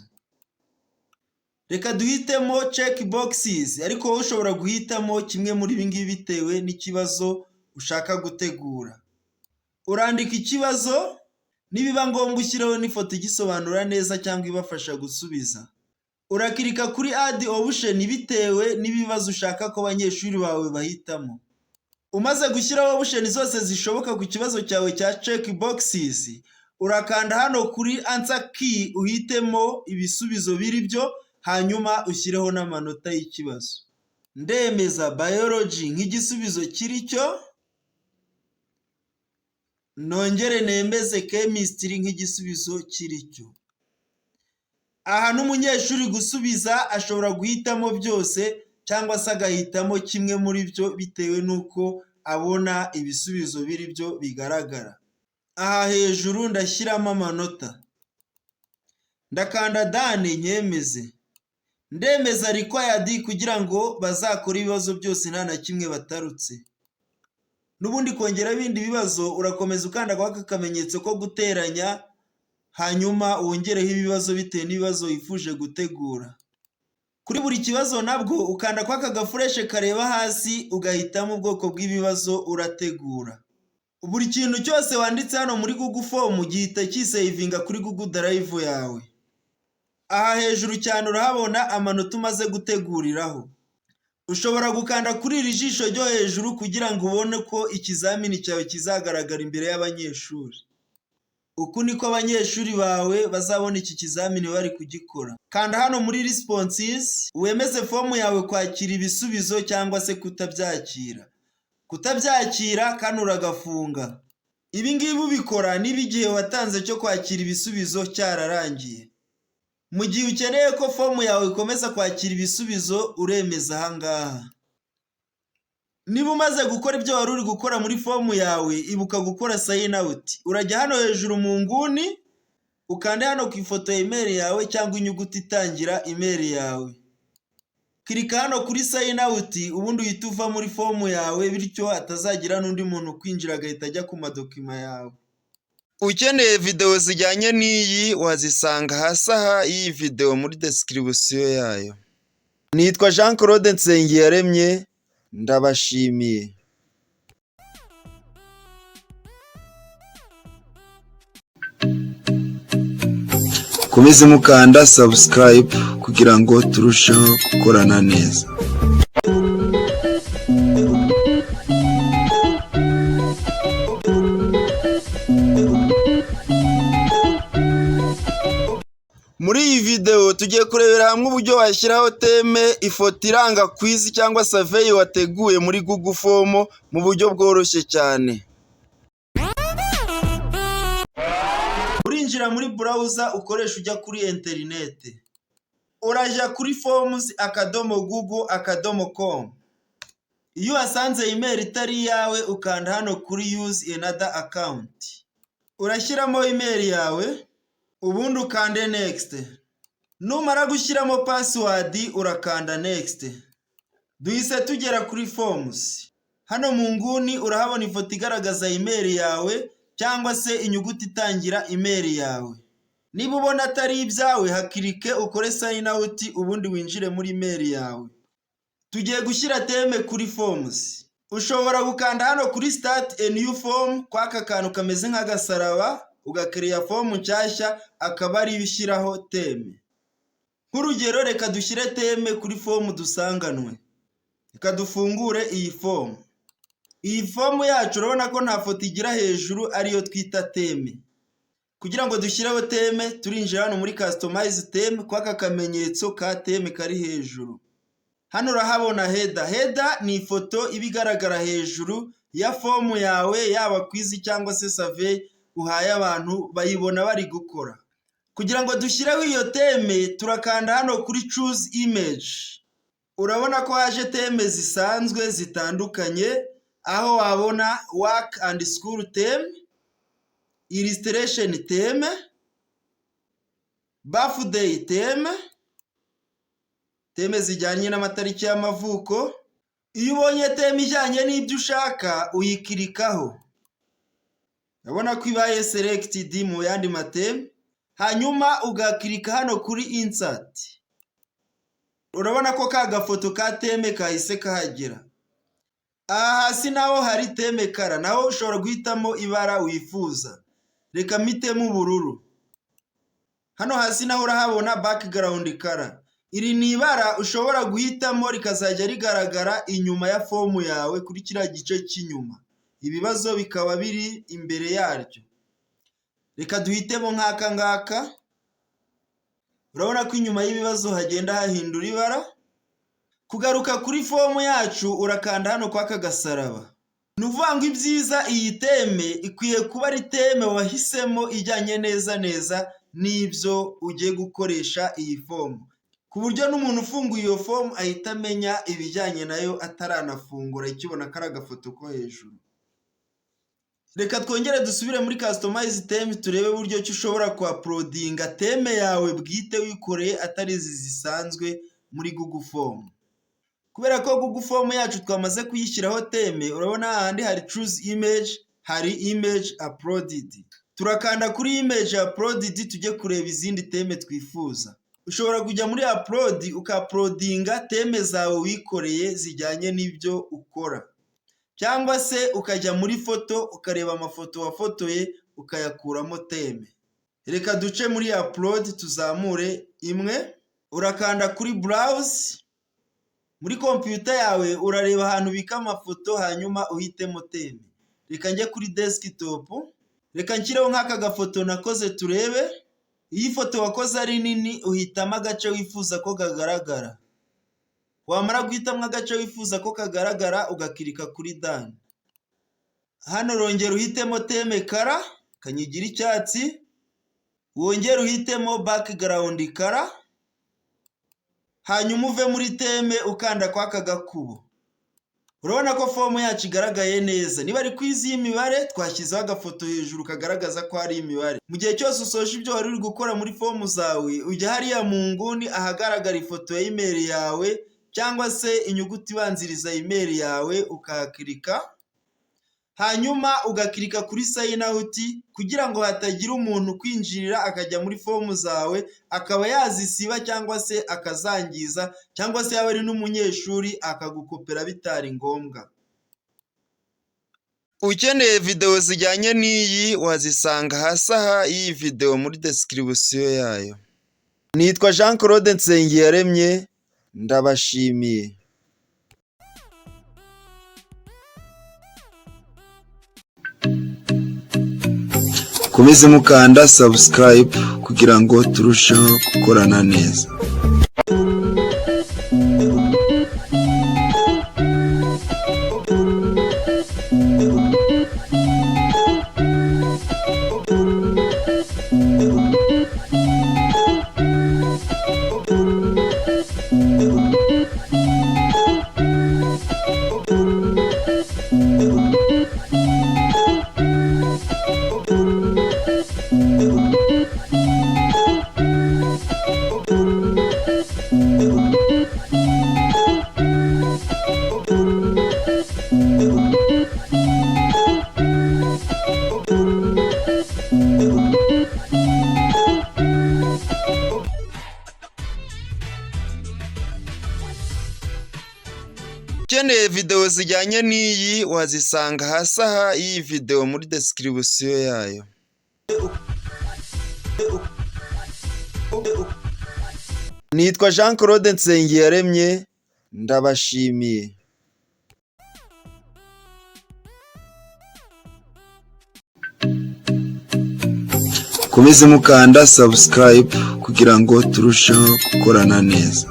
Reka duhitemo check boxes ariko wowe ushobora guhitamo kimwe muri ibi ngibi bitewe n'ikibazo ushaka gutegura. Urandika ikibazo, nibiba ngombwa ushyireho n'ifoto igisobanura neza cyangwa ibafasha gusubiza. Urakirika kuri add option bitewe n'ibibazo ushaka ko abanyeshuri bawe bahitamo. Umaze gushyiraho option zose zishoboka ku kibazo cyawe cya check boxes, urakanda hano kuri answer key uhitemo ibisubizo biri byo hanyuma ushyireho n'amanota y'ikibazo. Ndemeza biology nk'igisubizo kiri cyo, nongere nemeze chemistry nk'igisubizo kiri cyo. Aha n'umunyeshuri gusubiza ashobora guhitamo byose cyangwa se agahitamo kimwe muri byo bitewe n'uko abona ibisubizo biri byo bigaragara. Aha hejuru ndashyiramo amanota. Ndakanda done nyemeze. Ndemeza required kugira ngo bazakora ibibazo byose nta na kimwe batarutse. Nubundi kongera ibindi bibazo urakomeza ukanda kwa aka kamenyetso ko guteranya hanyuma wongereho ibibazo bitewe n'ibibazo wifuje gutegura. Kuri buri kibazo nabwo ukanda kwa aka gafureshe kareba hasi ugahitamo ubwoko bw'ibibazo urategura. Buri kintu cyose wanditse hano muri Google Form gihita kisavinga kuri Google Drive yawe. Aha hejuru cyane urahabona amanota umaze guteguriraho. Ushobora gukanda kuri iri jisho ryo hejuru kugira ngo ubone ko ikizamini cyawe kizagaragara imbere y'abanyeshuri. Uku niko abanyeshuri bawe bazabona iki kizamini bari kugikora. Kanda hano muri responses wemeze fomu yawe kwakira ibisubizo cyangwa se kutabyakira. Kutabyakira kandi uragafunga. Ibi ngibi ubikora niba igihe watanze cyo kwakira ibisubizo cyararangiye. Mu gihe ukeneye ko fomu yawe ikomeza kwakira ibisubizo uremeza aha ngaha. Niba umaze gukora ibyo wari uri gukora muri fomu yawe, ibuka gukora sign out. Urajya hano hejuru mu nguni, ukande hano ku ifoto ya email yawe cyangwa inyuguti itangira email yawe. Klika hano kuri sign out, ubundi uhita uva muri fomu yawe bityo hatazagira n'undi muntu kwinjira agahita ajya ku madokima yawe. Ukeneye video zijyanye n'iyi wazisanga hasi aha iyi video muri description yayo. Nitwa Jean Claude Nsengiyaremye, ndabashimiye. Komeze mukanda subscribe kugira ngo turusheho gukorana neza. Muri iyi video tugiye kurebera hamwe uburyo washyiraho teme, ifoto iranga quiz cyangwa survey wateguye muri Google Form mu buryo bworoshye cyane. Urinjira muri browser ukoresha ujya kuri internet. Urajya kuri forms.google.com. Iyo wasanze email itari yawe ukanda hano kuri use another account. Urashyiramo email yawe. Ubundi ukande next. Numara gushyiramo password urakanda next. Duhise tugera kuri forms. Hano mu nguni urahabona ifoto igaragaza email yawe cyangwa se inyuguti itangira email yawe. Niba ubona atari ibyawe hakirike ukore sign out ubundi winjire muri email yawe. Tugiye gushyira teme kuri forms. Ushobora gukanda hano kuri start a new form kwaka kantu kameze nk'agasaraba. Ugakereya fomu nshyashya akaba ari bishyiraho teme. Nk'urugero reka dushyire teme kuri fomu dusanganwe. Reka dufungure iyi fomu. Iyi fomu yacu urabona ko nta foto igira hejuru ariyo twita teme. Kugira ngo dushyireho teme turinjira hano muri customize teme kwaka kamenyetso ka teme kari hejuru. Hano urahabona header. Header ni ifoto ibigaragara hejuru ya fomu yawe yaba quiz cyangwa se survey uhaye abantu bayibona bari gukora. Kugira ngo dushyireho iyo teme turakanda hano kuri choose image. Urabona ko haje teme zisanzwe zitandukanye aho wabona work and school theme, illustration theme, birthday theme, teme zijyanye n'amatariki y'amavuko. Iyo ubonye teme ijyanye n'ibyo ushaka uyikirikaho. Urabona ko ibaye selected mu yandi mateme. Hanyuma ugakirika hano kuri insert. Urabona ko ka gafoto ka teme kahise kahagera. Aha hasi naho hari teme kara, naho ushobora guhitamo ibara wifuza. Reka mitemo ubururu. Hano hasi naho urahabona background color. Iri ni ibara ushobora guhitamo rikazajya rigaragara inyuma ya fomu yawe kuri kiriya gice cy'inyuma. Ibibazo bikaba biri imbere yaryo. Reka duhitemo nk'aka ngaka. Urabona ko inyuma y'ibibazo hagenda hahindura ibara. Kugaruka kuri fomu yacu urakanda hano kwaka gasaraba. Nuvuga ngo ibyiza iyi teme ikwiye kuba ari teme wahisemo ijyanye neza n'ibyo ugiye gukoresha iyi fomu. Ku buryo n'umuntu ufunguye iyo fomu ahita amenya ibijyanye nayo ataranafungura ikibona kari agafoto ko hejuru. Reka twongere dusubire muri customize theme turebe uburyo ki ushobora ku-uploadinga teme yawe bwite wikoreye atari izi zisanzwe muri Google Form. Kubera ko Google Form yacu twamaze kuyishyiraho teme, urabona ahandi hari choose image, hari image uploaded. Turakanda kuri image uploaded tujye kureba izindi teme twifuza. Ushobora kujya muri upload uka-uploadinga teme zawe wikoreye zijyanye n'ibyo ukora. Cyangwa se ukajya muri foto ukareba amafoto wafotoye ukayakuramo teme. Reka duce muri upload tuzamure imwe. Urakanda kuri browse. Muri computer yawe urareba ahantu ubika amafoto hanyuma uhitemo teme. Reka njye kuri desktop, reka nshyireho nk'aka gafoto nakoze turebe. Iyi foto wakoze ari nini uhitamo agace wifuza ko kagaragara. Wamara guhitamo agace wifuza ko kagaragara ugakirika kuri done. Hano rongera uhitemo teme kara, kanyigira icyatsi. Wongera uhitemo background kara. Hanyuma uve muri teme ukanda kwa aka gakubo. Urabona ko fomu yacu igaragaye neza. Niba ari kwizi y'imibare twashyizeho agafoto hejuru kagaragaza ko ari imibare. Mu gihe cyose usoje ibyo wari uri gukora muri fomu zawe, ujya hariya mu nguni ahagaragara ifoto ya email yawe cyangwa se inyuguti ibanziriza email yawe ukahakirika. Hanyuma ugakirika kuri sign out kugira ngo hatagira umuntu kwinjirira akajya muri fomu zawe akaba yazisiba cyangwa se akazangiza cyangwa se yaba ari n'umunyeshuri akagukopera bitari ngombwa. Ukeneye video zijyanye n'iyi wazisanga hasi aha iyi video muri description yayo. Nitwa Jean Claude Nsengiyaremye, ndabashimiye. Komeze mukanda subscribe kugira ngo turusheho gukorana neza. Ukeneye video zijyanye n'iyi wazisanga hasi aha iyi video muri description yayo. Nitwa Jean Claude Nsengiyaremye, ndabashimiye. Komeze mukanda subscribe kugira ngo turusheho gukorana neza.